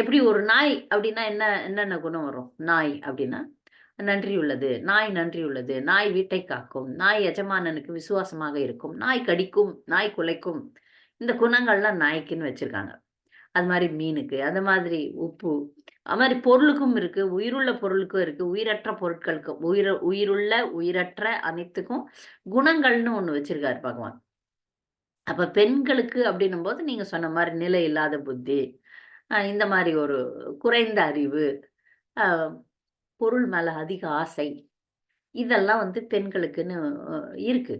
எப்படி ஒரு நாய் அப்படின்னா என்னென்ன குணம் வரும்? நாய் அப்படின்னா நன்றி உள்ளது, நாய் நன்றி உள்ளது, நாய் வீட்டை காக்கும், நாய் எஜமானனுக்கு விசுவாசமாக இருக்கும், நாய் கடிக்கும், நாய் குலைக்கும். இந்த குணங்கள்லாம் நாய்க்குன்னு வச்சிருக்காங்க. அது மாதிரி மீனுக்கு, அது மாதிரி உப்பு, அது மாதிரி பொருளுக்கும் இருக்கு, உயிருள்ள பொருளுக்கும் இருக்கு, உயிரற்ற பொருட்களுக்கும், உயிருள்ள உயிரற்ற அனைத்துக்கும் குணங்கள்னு ஒண்ணு வச்சிருக்காரு பகவான். அப்ப பெண்களுக்கு அப்படின்னும் போது நீங்க சொன்ன மாதிரி நிலை இல்லாத புத்தி, இந்த மாதிரி ஒரு குறைந்த அறிவு, பொருள் மேல அதிக ஆசை, இதெல்லாம் வந்து பெண்களுக்குன்னு இருக்கு.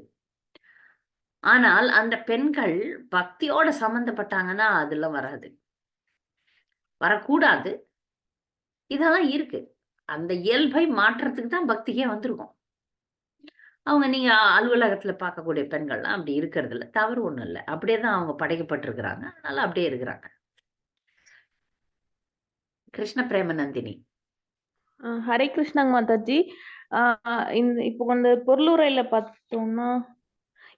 ஆனால் அந்த பெண்கள் பக்தியோட சம்பந்தப்பட்டாங்கன்னா அதெல்லாம் வராது, வரக்கூடாது. இதெல்லாம் இருக்கு. அந்த இயல்பை மாற்றத்துக்கு தான் பக்திக்கே வந்திருக்கும். அவங்க நீங்க அலுவலகத்துல பார்க்கக்கூடிய பெண்கள்லாம் அப்படி இருக்கிறது இல்ல, தவறு ஒண்ணும் இல்லை. அப்படியே தான் அவங்க படைக்கப்பட்டிருக்கிறாங்க, அதனால அப்படியே இருக்கிறாங்க. கிருஷ்ண பிரேமநந்தினி. ஹரே கிருஷ்ணங்க மாதாஜி. இப்போ அந்த பொருளுரையில பார்த்தோம்னா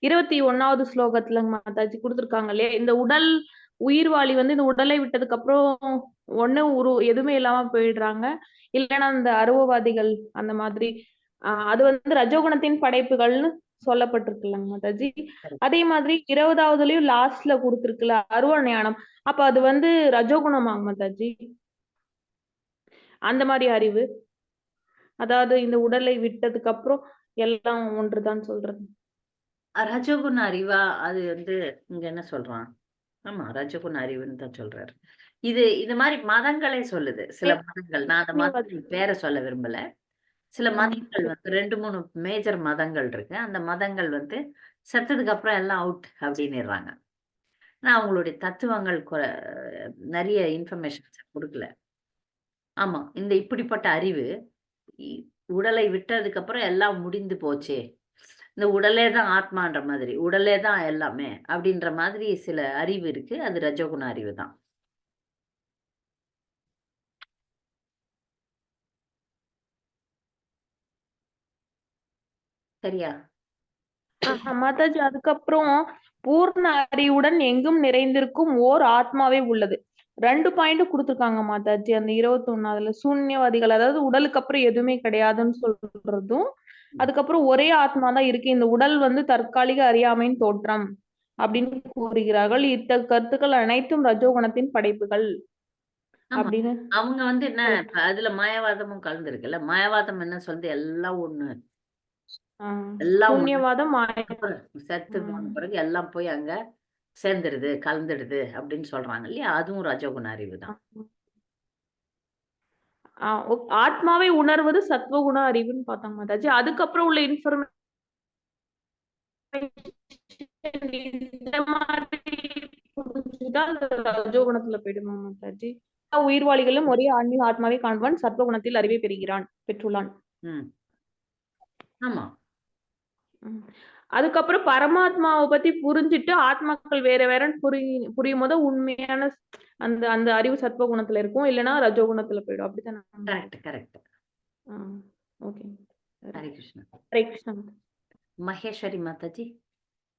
21வது ஸ்லோகத்துலங்க மாதாஜி கொடுத்துருக்காங்க இல்லையா, இந்த உடல் உயிர்வாளி வந்து இந்த உடலை விட்டதுக்கு அப்புறம் ஒண்ணு எதுவுமே இல்லாம போயிடுறாங்க, இல்லைன்னா அந்த அருவவாதிகள் அந்த மாதிரி. அது வந்து ரஜோகுணத்தின் படைப்புகள்னு சொல்லப்பட்டிருக்குல்லங்க மாதாஜி. அதே மாதிரி 20வதுலயும் லாஸ்ட்ல கொடுத்துருக்குல்ல அருவ ஞானம், அப்ப அது வந்து ரஜோகுணமாங்க மாதாஜி? அந்த மாதிரி அறிவு, அதாவது இந்த உடலை விட்டதுக்கு அப்புறம் எல்லாம் ஒன்றுதான் சொல்றது. ரஜகுண அறிவா? அது வந்து இங்க என்ன சொல்றான்? ஆமா, ரஜகுண அறிவுன்னு தான் சொல்றாரு. இது மாதிரி மதங்களே சொல்லுது. சில மதங்கள், நான் அந்த மதங்கள் பேரை சொல்ல விரும்பல. சில மதங்கள் வந்து 2-3 மேஜர் மதங்கள் இருக்கு. அந்த மதங்கள் வந்து செத்ததுக்கு அப்புறம் எல்லாம் அவுட் அப்படின்னுறாங்க. நான் அவங்களுடைய தத்துவங்கள் நிறைய இன்ஃபர்மேஷன் கொடுக்கல. ஆமா, இந்த இப்படிப்பட்ட அறிவு உடலை விட்டதுக்கு அப்புறம் எல்லாம் முடிந்து போச்சே, இந்த உடலே தான் ஆத்மான்ற மாதிரி, உடலே தான் எல்லாமே அப்படின்ற மாதிரி சில அறிவு இருக்கு. அது ரஜோகுண அறிவு தான். சரியா மாதாஜி? அதுக்கப்புறம் பூர்ண அறிவுடன் எங்கும் நிறைந்திருக்கும் ஓர் ஆத்மாவே உள்ளது. 2 பாயிண்ட் கொடுத்துருக்காங்க மாதாஜி அந்த 21வதுல. சூன்யவாதிகள், அதாவது உடலுக்கு அப்புறம் எதுவுமே கிடையாதுன்னு சொல்றதும், அதுக்கப்புறம் ஒரே ஆத்மா தான் இருக்கு, இந்த உடல் வந்து தற்காலிக அறியாமையின் தோற்றம் அப்படின்னு கூறுகிறார்கள். இத்தகைய கருத்துக்கள் அனைத்தும் ரஜோகுணத்தின் படைப்புகள் அப்படின்னு அவங்க வந்து என்ன, அதுல மாயவாதமும் கலந்துருக்குல்ல. மாயவாதம் என்ன சொல்றது? எல்லாம் ஒண்ணு, எல்லாம் சூன்யவாதம், செத்து போன பிறகு எல்லாம் போய் அங்க சேர்ந்துடுது, கலந்துடுது அப்படின்னு சொல்றாங்க இல்லையா? அதுவும் ரஜோகுண அறிவு தான். ஆத்மாவை உணர்வது சத்வகுண அறிவுன்னு பார்த்தாங்க மாதாஜி. அதுக்கப்புறம் உள்ள இன்ஃபர்மேஷன் ரஜோகுணத்துல போயிடுமா மாதாஜி? உயிர்வாளிகளும் ஒரே ஆன்மீக ஆத்மாவை காண்பான், சத்வகுணத்தில் அறிவை பெற்றுள்ளான். ஆமா. அதுக்கப்புறம் பரமாத்மாவை பத்தி புரிஞ்சுட்டு ஆத்மாக்கள் வேற வேறன்னு புரியும் போது உண்மையான அந்த அந்த அறிவு சத்வகுணத்துல இருக்கும், இல்லைன்னா ரஜோகுணத்துல போயிடும். அப்படித்தானே? கரெக்ட். ஓகே. ஹரே கிருஷ்ணா. ஹரே கிருஷ்ணா. மகேஸ்வரி மாதாஜி.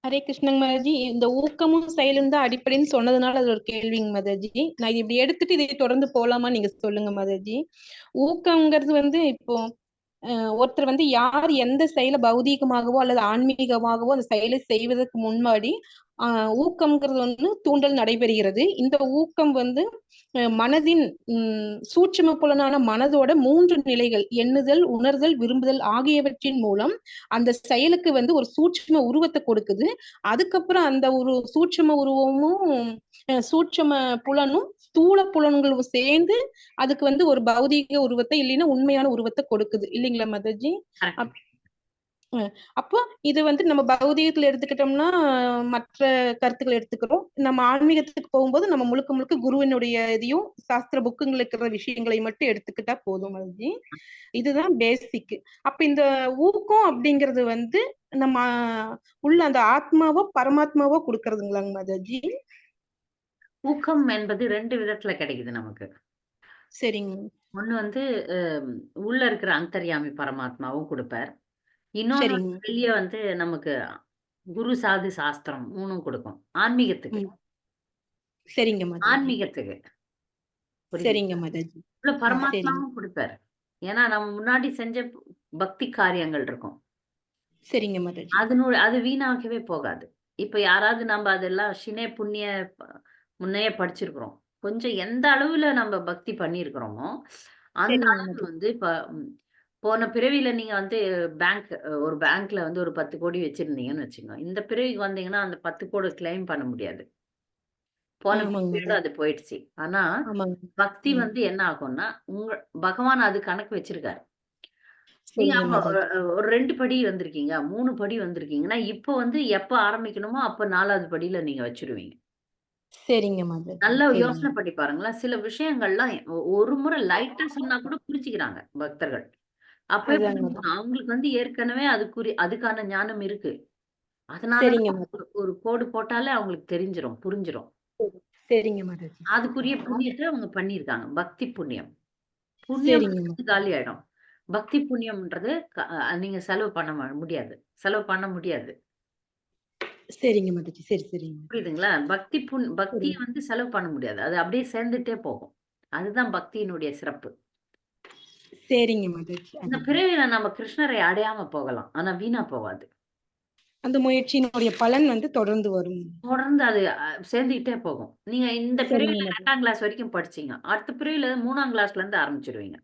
ஹரே கிருஷ்ணங்க மாதாஜி. இந்த ஊக்கமும் செயலும் தான் அடிப்படைன்னு சொன்னதுனால அது ஒரு கேள்விங்க மாதாஜி. நான் இப்படி எடுத்துட்டு இதை தொடர்ந்து போலாமா நீங்க சொல்லுங்க மாதாஜி. ஊக்கம்ங்கிறது வந்து இப்போ ஒருத்தர் வந்து யார் எந்த செயலை பௌதீகமாகவோ அல்லது ஆன்மீகமாகவோ அந்த செயலை செய்வதற்கு முன்னாடி ஊக்கம்ங்கிறது வந்து தூண்டல் நடைபெறுகிறது. இந்த ஊக்கம் வந்து மனதின் சூட்சும புலனான மனதோட 3 நிலைகள், எண்ணுதல், உணர்தல், விரும்புதல் ஆகியவற்றின் மூலம் அந்த செயலுக்கு வந்து ஒரு சூட்சும உருவத்தை கொடுக்குது. அதுக்கப்புறம் அந்த ஒரு சூட்சும உருவமும் சூட்சும புலனும் ஸ்தூல புலன்களும் சேர்ந்து அதுக்கு வந்து ஒரு பௌதீக உருவத்தை இல்லைன்னா உண்மையான உருவத்தை கொடுக்குது இல்லைங்களா மாதாஜி? அப்போ இது வந்து நம்ம பௌதீகத்துல எடுத்துக்கிட்டோம்னா மற்ற கருத்துக்கள் எடுத்துக்கிறோம். நம்ம ஆன்மீகத்துக்கு போகும்போது நம்ம முழுக்க முழுக்க குருவினுடைய இதையும் சாஸ்திர புக்குங்கள் இருக்கிற விஷயங்களை மட்டும் எடுத்துக்கிட்டா போதும் மாதாஜி. இதுதான் பேசிக். அப்ப இந்த ஊக்கம் அப்படிங்கிறது வந்து நம்ம உள்ள அந்த ஆத்மாவோ பரமாத்மாவோ கொடுக்கறதுங்களாங்க மாதாஜி? ஊக்கம் என்பது 2 விதத்துல கிடைக்குது நமக்கு. சரிங்க. ஒண்ணு வந்து உள்ள இருக்கிற அந்தர்யாமி பரமாத்மாவும் கொடுப்பார், இன்னொன்னு சரிங்க. வெளிய வந்து நமக்கு குரு சாது சாஸ்திரம் 3ம் கொடுக்கும். ஆன்மீகத்துக்கு. ம். சரிங்க மாதாஜி. ஆன்மீகத்துக்கு. புரியுது. சரிங்க மாதாஜி. இவ்வளவு சரிங்க. பரமாத்மாவும் கொடுப்பாரு. ஏன்னா நம்ம முன்னாடி செஞ்ச பக்தி காரியங்கள் இருக்கும். சரிங்க மாதாஜி. அது வீணாகவே போகாது. இப்ப யாராவது நம்ம அதெல்லாம் சினே புண்ணிய முன்னையே படிச்சிருக்கிறோம். கொஞ்சம் எந்த அளவுல நம்ம பக்தி பண்ணியிருக்கிறோமோ, அந்த சரிங்க அளவு மாதாஜி. வந்து இப்ப போன பிறவியில நீங்க வந்து ஒரு பேங்க்ல வந்து ஒரு 10 கோடி வச்சிருந்தீங்கன்னு வச்சுக்கோங்க. இந்த பிறவிக்கு வந்தீங்கன்னா, அந்த 10 கோடி கிளைம் பண்ண முடியாது. போன ஆமாங்க பிறவியோட மாதாஜி. அது போயிடுச்சு. ஆனா, ஆமாங்க. பக்தி ம். வந்து என்ன ஆகும்னா, பகவான் அது கணக்கு வச்சிருக்காரு. நீங்க சரிங்க அப்ப மாதாஜி. ஒரு 2 படி வந்திருக்கீங்க, 3 படி வந்திருக்கீங்கன்னா, இப்ப வந்து எப்ப ஆரம்பிக்கணுமோ, அப்ப 4வது படியில நீங்க வச்சுருவீங்க. சரிங்க மாதாஜி. நல்லா சரிங்க. யோசனை பண்ணி பாருங்களேன். சில விஷயங்கள்லாம் ஒரு முறை லைட்டா சொன்னா கூட புரிஞ்சுக்கிறாங்க பக்தர்கள். அப்பவே அதாங்க மாதாஜி. புரிஞ்சுக்கணும். அவங்களுக்கு வந்து ஏற்கனவே அதுக்கான ஞானம் இருக்கு. அதனால சரிங்க தான் மாதாஜி. ஒரு கோடு போட்டாலே அவங்களுக்கு தெரிஞ்சிரும், புரிஞ்சிரும். சரி. சரிங்க மாதாஜி. அதுக்குரிய புண்ணியத்த அவங்க பண்ணியிருக்காங்க. பக்தி புண்ணியம். புண்ணியம் சரிங்க வந்து காலியாயிடும். பக்தி புண்ணியம்ன்றது நீங்க செலவு பண்ண முடியாது. செலவு பண்ண முடியாது. சரிங்க மாதாஜி. சரி, சரிங்க. புரியுதுங்களா? பக்திய சரிங்க. வந்து செலவு பண்ண முடியாது. அது அப்படியே சேர்ந்துட்டே போகும். அதுதான் பக்தியினுடைய சிறப்பு. சரிங்க மாதாஜி. இந்த பிறவியில நம்ம கிருஷ்ணரை அடையாம போகலாம். ஆனா வீணா போகாது. அந்த முயற்சியினுடைய பலன் வந்து தொடர்ந்து வரும். தொடர்ந்து அது சேர்ந்துகிட்டே போகும். நீங்க இந்த சரிங்க பிறவியில மாதாஜி. 2ஆம் கிளாஸ் வரைக்கும் படிச்சீங்க. அடுத்த பிறவியில 3ஆம் கிளாஸ்ல இருந்து ஆரம்பிச்சுருவீங்க.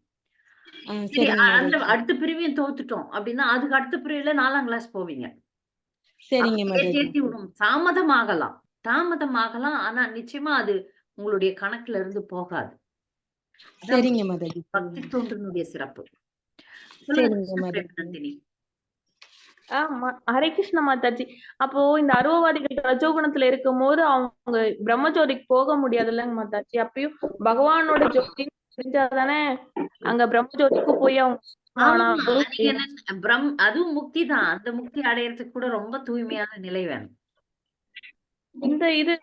சரி, சரிங்க அந்த மாதாஜி. அடுத்த பிறவியும் தோத்துட்டோம் அப்படின்னா, அதுக்கு அடுத்த பிறவியில 4ஆம் கிளாஸ் போவீங்க. சரிங்க அப்ப மாதாஜி. ஏத்தி விடும். தாமதமாகலாம். தாமதமாகலாம். ஆனா நிச்சயமா அது உங்களுடைய கணக்குல இருந்து போகாது. அதான் சரிங்க மாதாஜி. பக்தி தொண்டினுடைய சிறப்பு. சொல்லுங்க சரிங்க கிருஷ்ண மாதாஜி. பிரேம நந்தினி. ஹரே கிருஷ்ண மாதாஜி. அப்போ இந்த அருவவாதிகள் ரஜோகுணத்துல இருக்கும்போது அவங்க பிரம்மஜோதிக்கு போக முடியாதுல்லங்க மாதாஜி. அப்பயும் பகவானோட ஜோதி தெரிஞ்சாதானே அங்க பிரம்மஜோதிக்கு போய் அவங்க ஆமா. அருள் நீங்க என்ன அதுவும் முக்தி தான். அந்த முக்தி அடையறதுக்கு கூட ரொம்ப தூய்மையான நிலை வேணும். இந்த இது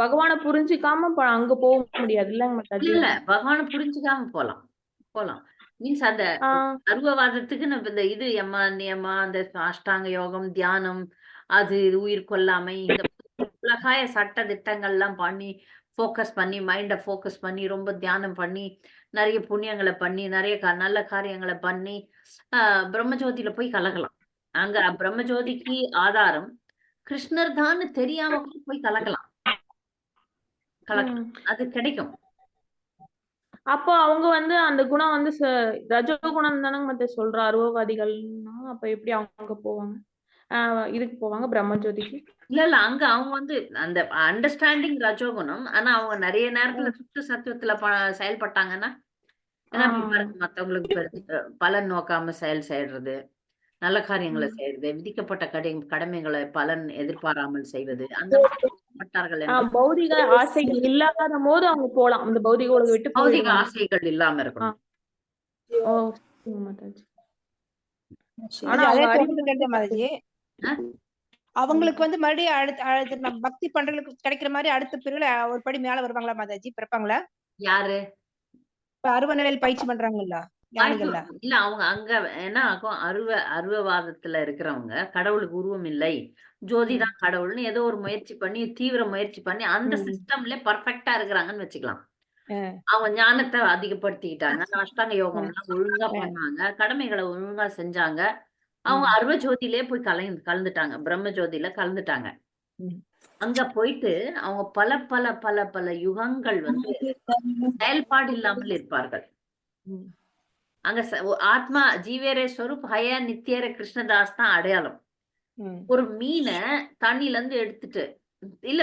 பகவான புரிஞ்சுக்காம அங்க போக முடியாது இல்லங்க மாதாஜி. இல்ல பகவான புரிஞ்சுக்காம போலாம். போலாம். மீன்ஸ் அந்த அருவவாதத்துக்கு நம்ம இந்த இது யம, நியமா, அந்த அஷ்டாங்க யோகம், தியானம், அது உயிர் கொல்லாமை, இந்த உலகாய சட்ட திட்டங்கள்லாம் பண்ணி ஃபோக்கஸ் பண்ணி மைண்ட ஃபோக்கஸ் பண்ணி ரொம்ப தியானம் பண்ணி நிறைய புண்ணியங்களை பண்ணி நிறைய நல்ல காரியங்களை பண்ணி பிரம்மஜோதியில போய் கலக்கலாம். அங்க பிரம்மஜோதிக்கு ஆதாரம் கிருஷ்ணர் தான் தெரியாம கூட போய் கலக்கலாம். அது கிடைக்கும். அப்போ அவங்க வந்து அந்த குணம் வந்து ரஜோ குணம் தானங்க மத்த சொல்ற அருவவாதிகள்னா அப்ப எப்படி அவங்க போவாங்க? இதுக்கு போவாங்க பிரம்மஜோதிக்கு. இல்ல அங்க அவங்க வந்து அந்த அண்டர்ஸ்டாண்டிங் ரஜோகுணம். ஆனா அவங்க நிறைய நேரத்துல சுத்த சத்துவத்துல செயல்பட்டாங்கன்னா ஏன்னா மத்தவங்களுக்கு பலன் நோக்காம செய்யறது, நல்ல காரியங்களை செய்யறது, விதிக்கப்பட்ட கடமைகளை பலன் எதிர்பாராமல் செய்வது, அந்த பட்டார்கள் பௌதிக ஆசைகள் இல்லாத போது அவங்க போலாம். அந்த பௌதிக உலகம் விட்டு பௌதிக ஆசைகள் இல்லாம இருக்கணும். அவங்களுக்கு வந்து மறுபடியும் அடுத்து நம்ம பக்தி பண்றதுக்கு கிடைக்கிற மாதிரி அடுத்த பிரிவுல ஒரு படி மேல வருவாங்களா மாதாஜி? பிறப்பாங்களா? யாரு அருவ நிலையில் பயிற்சி பண்றாங்கல்ல ஞானிகள்ல? இல்ல அவங்க அங்க என்ன ஆகும், அருவவாதத்துல இருக்கிறவங்க கடவுளுக்கு உருவம் இல்லை, ஜோதிதான் கடவுள்னு ஏதோ ஒரு முயற்சி பண்ணி தீவிர முயற்சி பண்ணி அந்த சிஸ்டம்ல பர்ஃபெக்டா இருக்கிறாங்கன்னு வச்சுக்கலாம். அவங்க ஞானத்தை அதிகப்படுத்திக்கிட்டாங்க, அஷ்டாங்க யோகம் எல்லாம் ஒழுங்கா பண்ணாங்க, கடமைகளை ஒழுங்கா செஞ்சாங்க, அவங்க அருவ ஜோதியிலே போய் கலந்துட்டாங்க, பிரம்ம ஜோதியில கலந்துட்டாங்க. அங்க போயிட்டு அவங்க பல பல பல பல யுகங்கள் வந்து செயல்பாடு இல்லாமல் இருப்பார்கள். அங்க ஆத்மா ஜீவேரே ஸ்வரூப் ஹய நித்தியர கிருஷ்ணதாஸ் தான் அடையாளம். ஒரு மீனை தண்ணில இருந்து எடுத்துட்டு இல்ல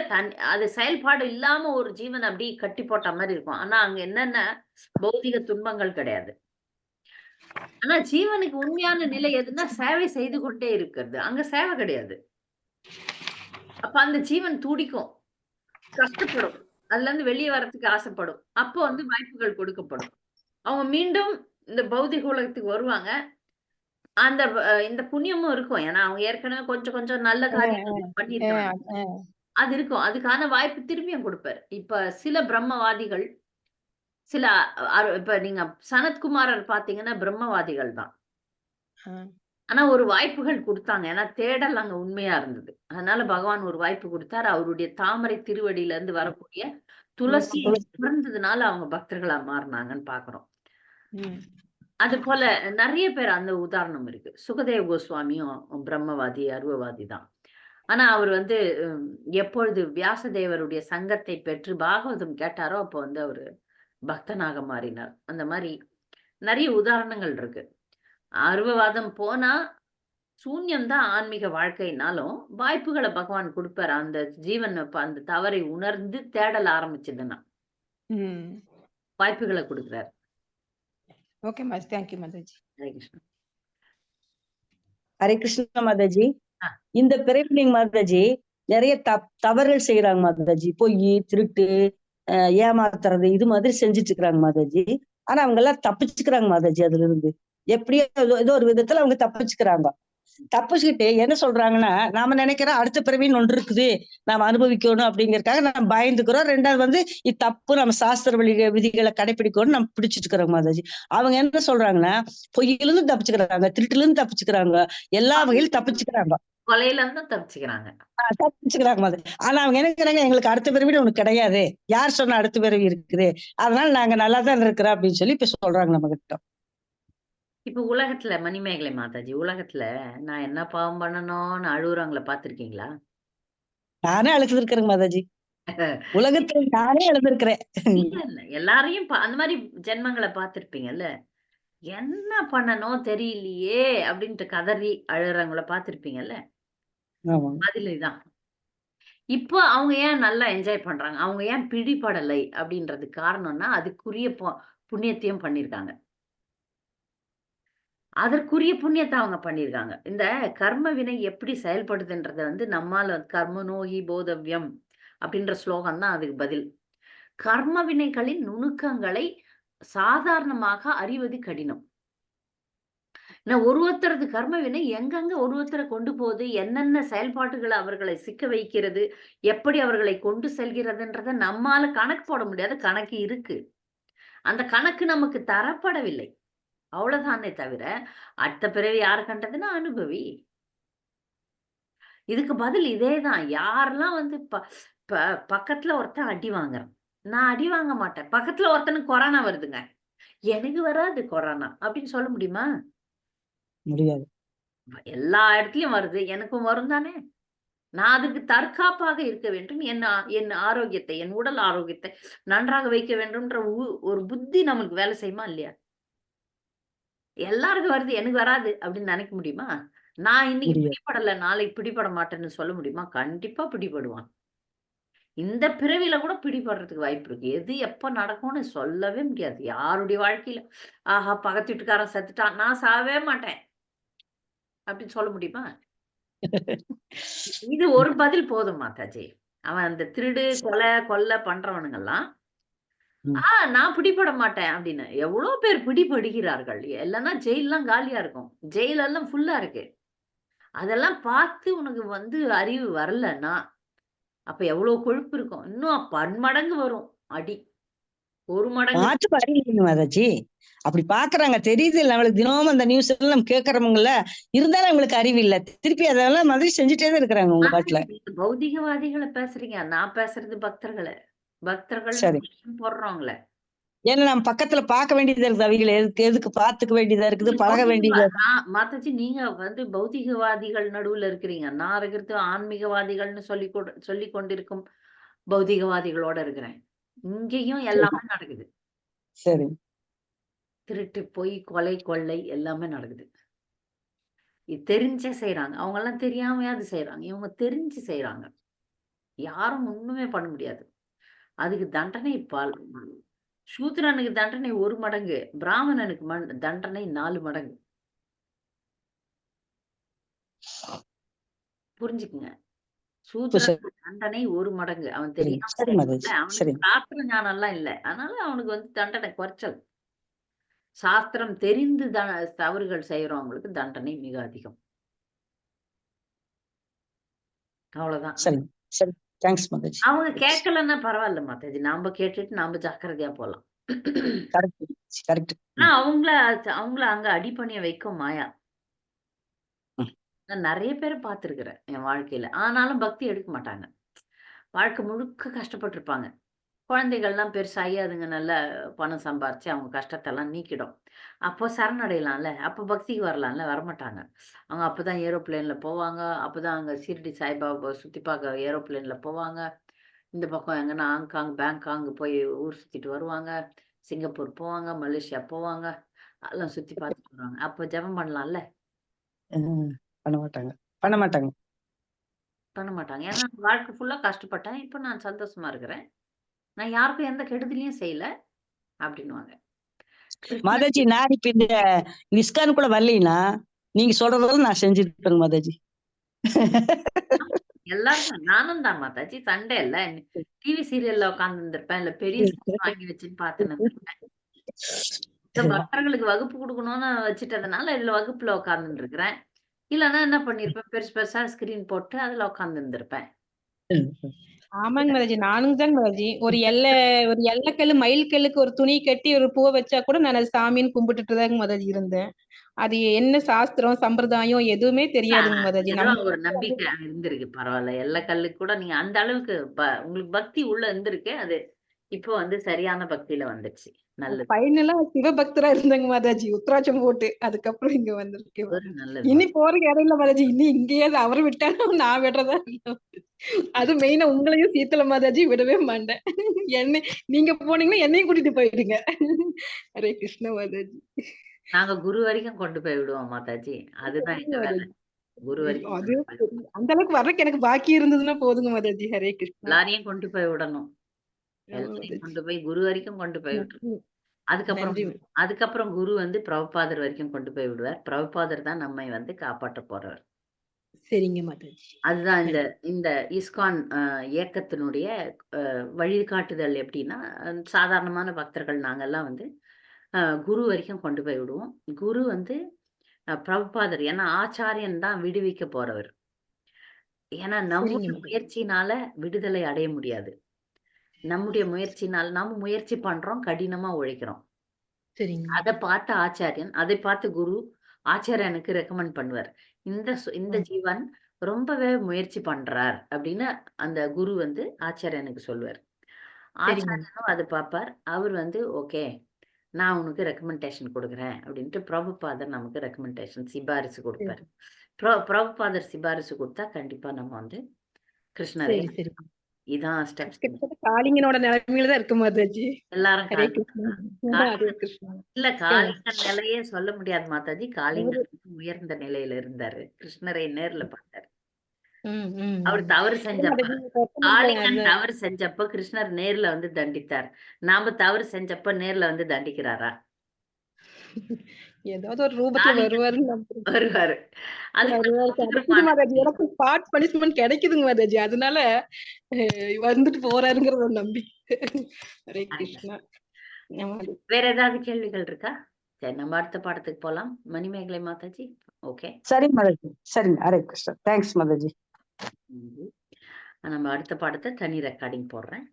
அது செயல்பாடு இல்லாம ஒரு ஜீவன் அப்படி கட்டி போட்ட மாதிரி இருக்கும். ஆனா அங்க என்னென்ன பௌதிக துன்பங்கள் கிடையாது. ஆனா ஜீவனுக்கு உண்மையான நிலை எதுன்னா சேவை செய்து கொண்டே இருக்கிறது. அங்க சேவை கிடையாது. அப்ப அந்த ஜீவன் துடிக்கும், கஷ்டப்படும், அதுல இருந்து வெளியே வர்றதுக்கு ஆசைப்படும். அப்போ வந்து வாய்ப்புகள் கொடுக்கப்படும். அவங்க மீண்டும் இந்த பௌதிக உலகத்துக்கு வருவாங்க. அந்த இந்த புண்ணியமும் இருக்கும். ஏன்னா அவங்க ஏற்கனவே கொஞ்சம் கொஞ்சம் நல்ல காரியங்கள் பண்ணிருக்காங்க. அது இருக்கும். அதுக்கான வாய்ப்பு திரும்பியும் கொடுப்பாரு. இப்ப சில பிரம்மவாதிகள் இப்ப நீங்க சனத்குமாரர் பாத்தீங்கன்னா பிரம்மவாதிகள் தான். ஆனா ஒரு வாய்ப்புகள் கொடுத்தாங்க. ஏன்னா தேடல் அங்க உண்மையா இருந்தது. அதனால பகவான் ஒரு வாய்ப்பு கொடுத்தாரு. அவருடைய தாமரை திருவடியில இருந்து வரக்கூடிய துளசி உணர்ந்ததுனால அவங்க பக்தர்களா மாறினாங்கன்னு பாக்குறோம். அது போல நிறைய பேர் அந்த உதாரணம் இருக்கு. சுகதேவ கோஸ்வாமியும் பிரம்மவாதி, அருவவாதி தான். ஆனா அவர் வந்து எப்பொழுது வியாசதேவருடைய சங்கத்தை பெற்று பாகவதம் கேட்டாரோ அப்போ வந்து அவரு பக்தனாக மாறினார். அந்த மாதிரி நிறைய உதாரணங்கள் இருக்கு. அருவவாதம் போனா சூன்யம் தான் ஆன்மீக வாழ்க்கைனாலும் வாய்ப்புகளை பகவான் கொடுப்பாரு. அந்த ஜீவன் அந்த தவறை உணர்ந்து தேடல் ஆரம்பிச்சதுன்னா வாய்ப்புகளை கொடுக்குறாரு. ஓகே மாதாஜி, தேங்க்யூ மாதாஜி. ஹரே கிருஷ்ணா. ஹரே கிருஷ்ணா மாதாஜி. இந்த பிறவிலிங் மாதாஜி நிறைய தவறுகள் செய்யறாங்க மாதாஜி. பொய், திருட்டு, ஏமாத்துறது இது மாதிரி செஞ்சுட்டு இருக்கிறாங்க மாதாஜி. ஆனா அவங்க எல்லாம் தப்பிச்சுக்கிறாங்க மாதாஜி. அதுல இருந்து எப்படியோ ஏதோ ஒரு விதத்துல அவங்க தப்பிச்சுக்கிறாங்க. தப்பிச்சுக்கிட்டு என்ன சொல்றாங்கன்னா, நாம நினைக்கிறோம் அடுத்த பிறவின்னு ஒன்று இருக்குது, நாம அனுபவிக்கணும் அப்படிங்கறதுக்காக நம்ம பயந்துக்கிறோம். ரெண்டாவது வந்து இது தப்பு, நம்ம சாஸ்திர விதிகளை கடைபிடிக்கணும் நம்ம பிடிச்சிட்டு இருக்கிறோம் மாதாஜி. அவங்க என்ன சொல்றாங்கன்னா, பொய்யில இருந்து தப்பிச்சுக்கிறாங்க, திருட்டுல இருந்து தப்பிச்சுக்கிறாங்க, எல்லா வகையிலும் தப்பிச்சுக்கிறாங்க, கொலையில இருந்து தப்பிச்சுக்கிறாங்க. தப்பிச்சுக்கிறாங்க மாதிரி. ஆனா அவங்க நினைக்கிறாங்க எங்களுக்கு அடுத்த பிறவி ஒண்ணு கிடையாது, யார் சொன்னா அடுத்த பிறவி இருக்குது, அதனால நாங்க நல்லா தான் இருக்கிறோம் அப்படின்னு சொல்லி இப்ப சொல்றாங்க நம்ம கிட்ட. இப்ப உலகத்துல மணிமேகலை மாதாஜி, உலகத்துல நான் என்ன பாவம் பண்ணணும்னு அழுகுறவங்கள பாத்திருக்கீங்களா? நானே அழுது இருக்கிறேங்க மாதாஜி. உலகத்துல நானே அழுதுருக்கிறேன். எல்லாரையும் அந்த மாதிரி ஜென்மங்களை பார்த்திருப்பீங்கல்ல. என்ன பண்ணணும் தெரியலையே அப்படின்ட்டு கதறி அழுறவங்கள பார்த்திருப்பீங்கல்ல. பதில் இதுதான். இப்போ அவங்க ஏன் நல்லா என்ஜாய் பண்றாங்க, அவங்க ஏன் பிடிபடலை அப்படின்றது காரணம்னா அதுக்குரிய புண்ணியத்தையும் பண்ணிருக்காங்க. அதற்குரிய புண்ணியத்தை அவங்க பண்ணிருக்காங்க. இந்த கர்ம வினை எப்படி செயல்படுதுன்றத வந்து நம்மால கர்மநோகி போதவ்யம் அப்படின்ற ஸ்லோகம் தான் அதுக்கு பதில். கர்ம வினைகளின் நுணுக்கங்களை சாதாரணமாக அறிவது கடினம். ஒருத்தரது கர்ம வினை எங்கெங்க ஒருத்தரை கொண்டு போகுது, என்னென்ன செயல்பாட்டுகளை அவர்களை சிக்க வைக்கிறது, எப்படி அவர்களை கொண்டு செல்கிறதுன்றத நம்மால கணக்கு போட முடியாத கணக்கு இருக்கு. அந்த கணக்கு நமக்கு தரப்படவில்லை, அவ்வளவுதானே தவிர அடுத்த பிறவி யாரு கண்டதுன்னா அனுபவி. இதுக்கு பதில் இதேதான். யாரெல்லாம் வந்து பக்கத்துல ஒருத்தன் அடி வாங்குறான், நான் அடி வாங்க மாட்டேன், பக்கத்துல ஒருத்தனுக்கு கொரோனா வருதுங்க, எனக்கு வராது கொரோனா அப்படின்னு சொல்ல முடியுமா? முடியாது. எல்லா இடத்துலயும் வருது, எனக்கும் வரும் தானே. நான் அதுக்கு தற்காப்பாக இருக்க வேண்டும். என் ஆரோக்கியத்தை, என் உடல் ஆரோக்கியத்தை நன்றாக வைக்க வேண்டும்ன்ற ஒரு புத்தி நமக்கு வேலை செய்யுமா இல்லையா? எல்லாருக்கும் வருது, எனக்கு வராது அப்படின்னு நினைக்க முடியுமா? நான் இன்னைக்கு பிடிபடல, நாளைக்கு பிடிபட மாட்டேன்னு சொல்ல முடியுமா? கண்டிப்பா பிடிபடுவான். இந்த பிறவில கூட பிடிபடுறதுக்கு வாய்ப்பு இருக்கு. எது எப்ப நடக்கும்னு சொல்லவே முடியாது யாருடைய வாழ்க்கையில. ஆஹா, பக்கத்து வீட்டுக்காரன் செத்துட்டான், நான் சாவே மாட்டேன் அப்படின்னு சொல்ல முடியுமா? இது ஒரு பதில் போதும் மாதாஜி. அவன் அந்த திருடு, கொலை பண்றவனுங்கெல்லாம் நான் பிடிபட மாட்டேன் அப்படின்னு எவ்வளவு பேர் பிடிபடுகிறார்கள். இல்லைன்னா ஜெயிலாம் காலியா இருக்கும், ஜெயில எல்லாம் ஃபுல்லா இருக்கு. அதெல்லாம் பார்த்து உனக்கு வந்து அறிவு வரலன்னா அப்ப எவ்வளவு கொழுப்பு இருக்கும். இன்னும் பன்மடங்கு வரும் அடி, ஒரு மடங்கு மாதாஜி. அப்படி பாக்குறாங்க, தெரியுது இல்ல அவளுக்கு. தினமும் அந்த நியூஸ் எல்லாம் நம்ம கேட்கறவங்கல்ல, இருந்தாலும் அவங்களுக்கு அறிவு இல்ல, திருப்பி அதெல்லாம் மாதிரி செஞ்சுட்டே தான் இருக்கிறாங்க உங்க பாட்டுல. பௌதிகவாதிகளை பேசுறீங்க, நான் பேசுறது பக்தர்களை. பக்தர்கள் போடுறவங்கள ஏன்னா நம்ம பக்கத்துல பார்க்க வேண்டியதா இருக்குது, அவைகளை எதுக்கு பார்த்துக்க வேண்டியதா இருக்குது, பழக வேண்டியதா. மாதாஜி, நீங்க வந்து பௌதிகவாதிகள் நடுவுல இருக்கிறீங்க, நான் இருக்கிறது ஆன்மீகவாதிகள்னு சொல்லி கொண்டிருக்கும் பௌதிகவாதிகளோட இருக்கிறேன். இங்கேயும் எல்லாமே நடக்குது. சரி, திருட்டு, பொய், கொலை, கொள்ளை எல்லாமே நடக்குது. இது தெரிஞ்சே செய்யறாங்க. அவங்க எல்லாம் தெரியாமையாவது செய்யறாங்க, இவங்க தெரிஞ்சு செய்யறாங்க. யாரும் ஒண்ணுமே பண்ண முடியாது. அதுக்கு தண்டனை சூத்திரனுக்கு தண்டனை 1 மடங்கு, பிராமணனுக்கு தண்டனை 4 மடங்கு. புரிஞ்சுக்குங்க. சூத்திரனுக்கு தண்டனை 1 மடங்கு. அவன் தெரியாம அவனுக்கு சாஸ்திர ஞானம் எல்லாம் இல்ல, அதனால அவனுக்கு வந்து தண்டனை குறைச்சல். சாஸ்திரம் தெரிந்து தவறுகள் செய்யறவங்களுக்கு தண்டனை மிக அதிகம். அவ்வளவுதான். அவங்க கேட்கலன்னா பரவாயில்ல மாதாஜி, நாம கேட்டுட்டு நாம ஜாக்கிரதையா போலாம். அவங்கள அங்க அடிபணிய வைக்கும் மாயா. நான் நிறைய பேரை பார்த்திருக்கிறேன் என் வாழ்க்கையில. ஆனாலும் பக்தி எடுக்க மாட்டாங்க. வாழ்க்கை முழுக்க கஷ்டப்பட்டிருப்பாங்க. குழந்தைகள்லாம் பெருசாகி அதுங்க நல்ல பணம் சம்பாரிச்சு அவங்க கஷ்டத்தெல்லாம் நீக்கிடும். அப்போ சரணடையலாம்ல. அப்போ பக்திக்கு வரலாம்ல. வரமாட்டாங்க. அவங்க அப்பதான் ஏரோப்ளேன்ல போவாங்க. அப்பதான் அங்க ஷிரடி சாய்பாபா சுத்தி பார்க்க ஏரோப்ளேன்ல போவாங்க. இந்த பக்கம் எங்கன்னா ஹாங்காங், பேங்காங் போய் ஊர் சுத்திட்டு வருவாங்க. சிங்கப்பூர் போவாங்க, மலேசியா போவாங்க. அதெல்லாம் சுத்தி பார்த்துட்டு வருவாங்க. அப்போ ஜெபம் பண்ணலாம்ல. பண்ண மாட்டாங்க. பண்ண மாட்டாங்க. பண்ண மாட்டாங்க. ஏன்னா வாழ்க்கை ஃபுல்லா கஷ்டப்பட்டேன். இப்போ நான் சந்தோஷமா இருக்கிறேன். நான் யாருக்கும் எந்த கெடுதலையும் செய்யல அப்படின்னுவாங்க. மாதாஜி நான் இப்ப இந்த நிஸ்கான் கூட வரலைன்னா நீங்க சொல்றதெல்லாம் நான் செஞ்சிருப்பேங்க மாதாஜி. எல்லாருக்கும் நானும் தான் மாதாஜி. சண்டே இல்ல டிவி சீரியல்ல உட்கார்ந்து இருந்திருப்பேன். இல்ல பெரிய screen வாங்கி வச்சுன்னு பார்த்துன்னு இருந்திருப்பேன். இந்த பக்தர்களுக்கு வகுப்பு கொடுக்கணும்னு வச்சுட்டதுனால இதுல வகுப்புல உட்கார்ந்துட்டு இருக்கிறேன். இல்லன்னா என்ன பண்ணிருப்பேன், பெருசு பெருசா ஸ்கிரீன் போட்டு அதுல உட்கார்ந்து இருந்திருப்பேன். ஆமாங்க மாதாஜி, நானும் தான் மாதாஜி. ஒரு எல்லைக்கல்லு மயில் கல்லுக்கு ஒரு துணி கட்டி ஒரு பூவை வச்சா கூட நான் அது சாமின்னு கும்பிட்டுட்டு தாங்க மாதாஜி இருந்தேன். அது என்ன சாஸ்திரம் சம்பிரதாயம் எதுவுமே தெரியாதுங்க மாதாஜி. ஏதோ நம்ம ஒரு நம்பிக்கை இருந்திருக்கு. பரவாயில்ல. எல்லா கல்லுக்கு கூட நீங்க அந்த அளவுக்கு உங்களுக்கு பக்தி உள்ள இருந்திருக்கு. அது இப்போ வந்து சரியான பக்தியில வந்துடுச்சு. நல்லது. ஃபைனலா சிவபக்தரா இருந்தாங்க மாதாஜி, உத்ராட்சம் போட்டு. அதுக்கப்புறம் இங்க வந்திருக்கேன். ஒரு நல்லது. இனி போறதுக்கு இடம் இல்ல மாதாஜி. இனி இங்கேயாவது அவரை விட்டாலும் நான் விடுறதா இல்ல. அது மெயினா உங்களையும் சீத்தல மாதாஜி விடவே மாட்டேன். என்ன நீங்க போனீங்கன்னா என்னையும் கூட்டிட்டு போயிடுங்க. ஹரே கிருஷ்ண மாதாஜி. நாங்க குரு வரைக்கும் கொண்டு போய் விடுவோம் மாதாஜி. அதுதான் எங்க வேலை. குரு வரைக்கும் அது கொண்டு போய் விடுவோம். அந்த அளவுக்கு வர்றதுக்கு எனக்கு பாக்கி இருந்ததுன்னா போதுங்க மாதாஜி. ஹரே கிருஷ்ணா. எல்லாரையும் கொண்டு போய் விடணும். ஆமா எல்லாரையும் மாதாஜி. கொண்டு போய் குரு வரைக்கும் கொண்டு போய் விட்டுருவோம். அதுக்கப்புறம் நன்றி. அதுக்கப்புறம் குரு வந்து பிரபுபாதர் வரைக்கும் கொண்டு போய் விடுவார். பிரபுபாதர் தான் நம்மை வந்து காப்பாற்ற போறவர். சரிங்க மாதாஜி. அதுதான் இந்த நன்றி. இந்த இஸ்கான் இயக்கத்தினுடைய வழிகாட்டுதல் எப்படின்னா, சாதாரணமான பக்தர்கள் நாங்கெல்லாம் வந்து குரு வரைக்கும் கொண்டு போய் விடுவோம். குரு வந்து பிரபுபாதர். ஏன்னா ஆச்சாரியன் தான் விடுவிக்க போறவர். ஏன்னா சரிங்க நம்முடைய மாதாஜி. முயற்சினால விடுதலை அடைய முடியாது. நம்முடைய முயற்சினால் நாம முயற்சி பண்றோம், கடினமா உழைக்கிறோம். சரிங்க அத பார்த்த ஆச்சாரியன், அதை பார்த்து குரு ஆச்சாரியனுக்கு ரெக்கமெண்ட் பண்ணுவார். இந்த ஜீவன் ரொம்பவே முயற்சி பண்றார் அப்படின்னு அந்த குரு வந்து ஆச்சாரியனுக்கு சொல்லுவார். சரிங்க ஆச்சாரியனும் அதை பார்ப்பார். அவர் வந்து ஓகே நான் உனக்கு ரெக்கமெண்டேஷன் கொடுக்குறேன் அப்படின்ட்டு பிரபுபாதர் நமக்கு ரெக்கமெண்டேஷன் சிபாரிசு கொடுப்பார். பிரபுபாதர் சிபாரிசு கொடுத்தா கண்டிப்பா நம்ம வந்து கிருஷ்ணரே சரி சரி. இதான் ஸ்டெப்ஸ். கிட்டத்தட்ட காளிங்கனோட நிலைமையில தான் இருக்கு மாதாஜி. எல்லாரும் ஹரே கிருஷ்ணா. ஹரே கிருஷ்ணா. இல்ல காளிங்கன் நிலையே சொல்ல முடியாது மாதாஜி. காளிங்கன் உயர்ந்த நிலையில இருந்தாரு. கிருஷ்ணரை நேர்ல பார்த்தாரு. அவர் தவறு செஞ்சப்ப காளிங்கன் தவறு செஞ்சப்ப கிருஷ்ணர் நேர்ல வந்து தண்டித்தார். நாம தவறு செஞ்சப்ப நேர்ல வந்து தண்டிக்கிறாரா? ஏதாவது ஒரு ரூபத்துல வருவாருன்னு நம்புறேன். வருவாரு. வருவாரு. கிடைக்குது மாதாஜி. எனக்கு ஸ்பாட் பனிஷ்மெண்ட் கிடைக்குதுங்க மாதாஜி. அதனால வந்துட்டு போறாருங்கிற ஒரு நம்பிக்கை. ஹரே கிருஷ்ணா. வேற ஏதாவது கேள்விகள் இருக்கா? சரி நம்ம அடுத்த பாடத்துக்கு போலாம். மணிமேகலை மாதாஜி. ஓகே சரி மாதாஜி. சரிங்க. ஹரே கிருஷ்ணா. தேங்க்ஸ் மாதாஜி. நம்ம அடுத்த பாடத்தை தனி ரெக்கார்டிங் போடுறேன்.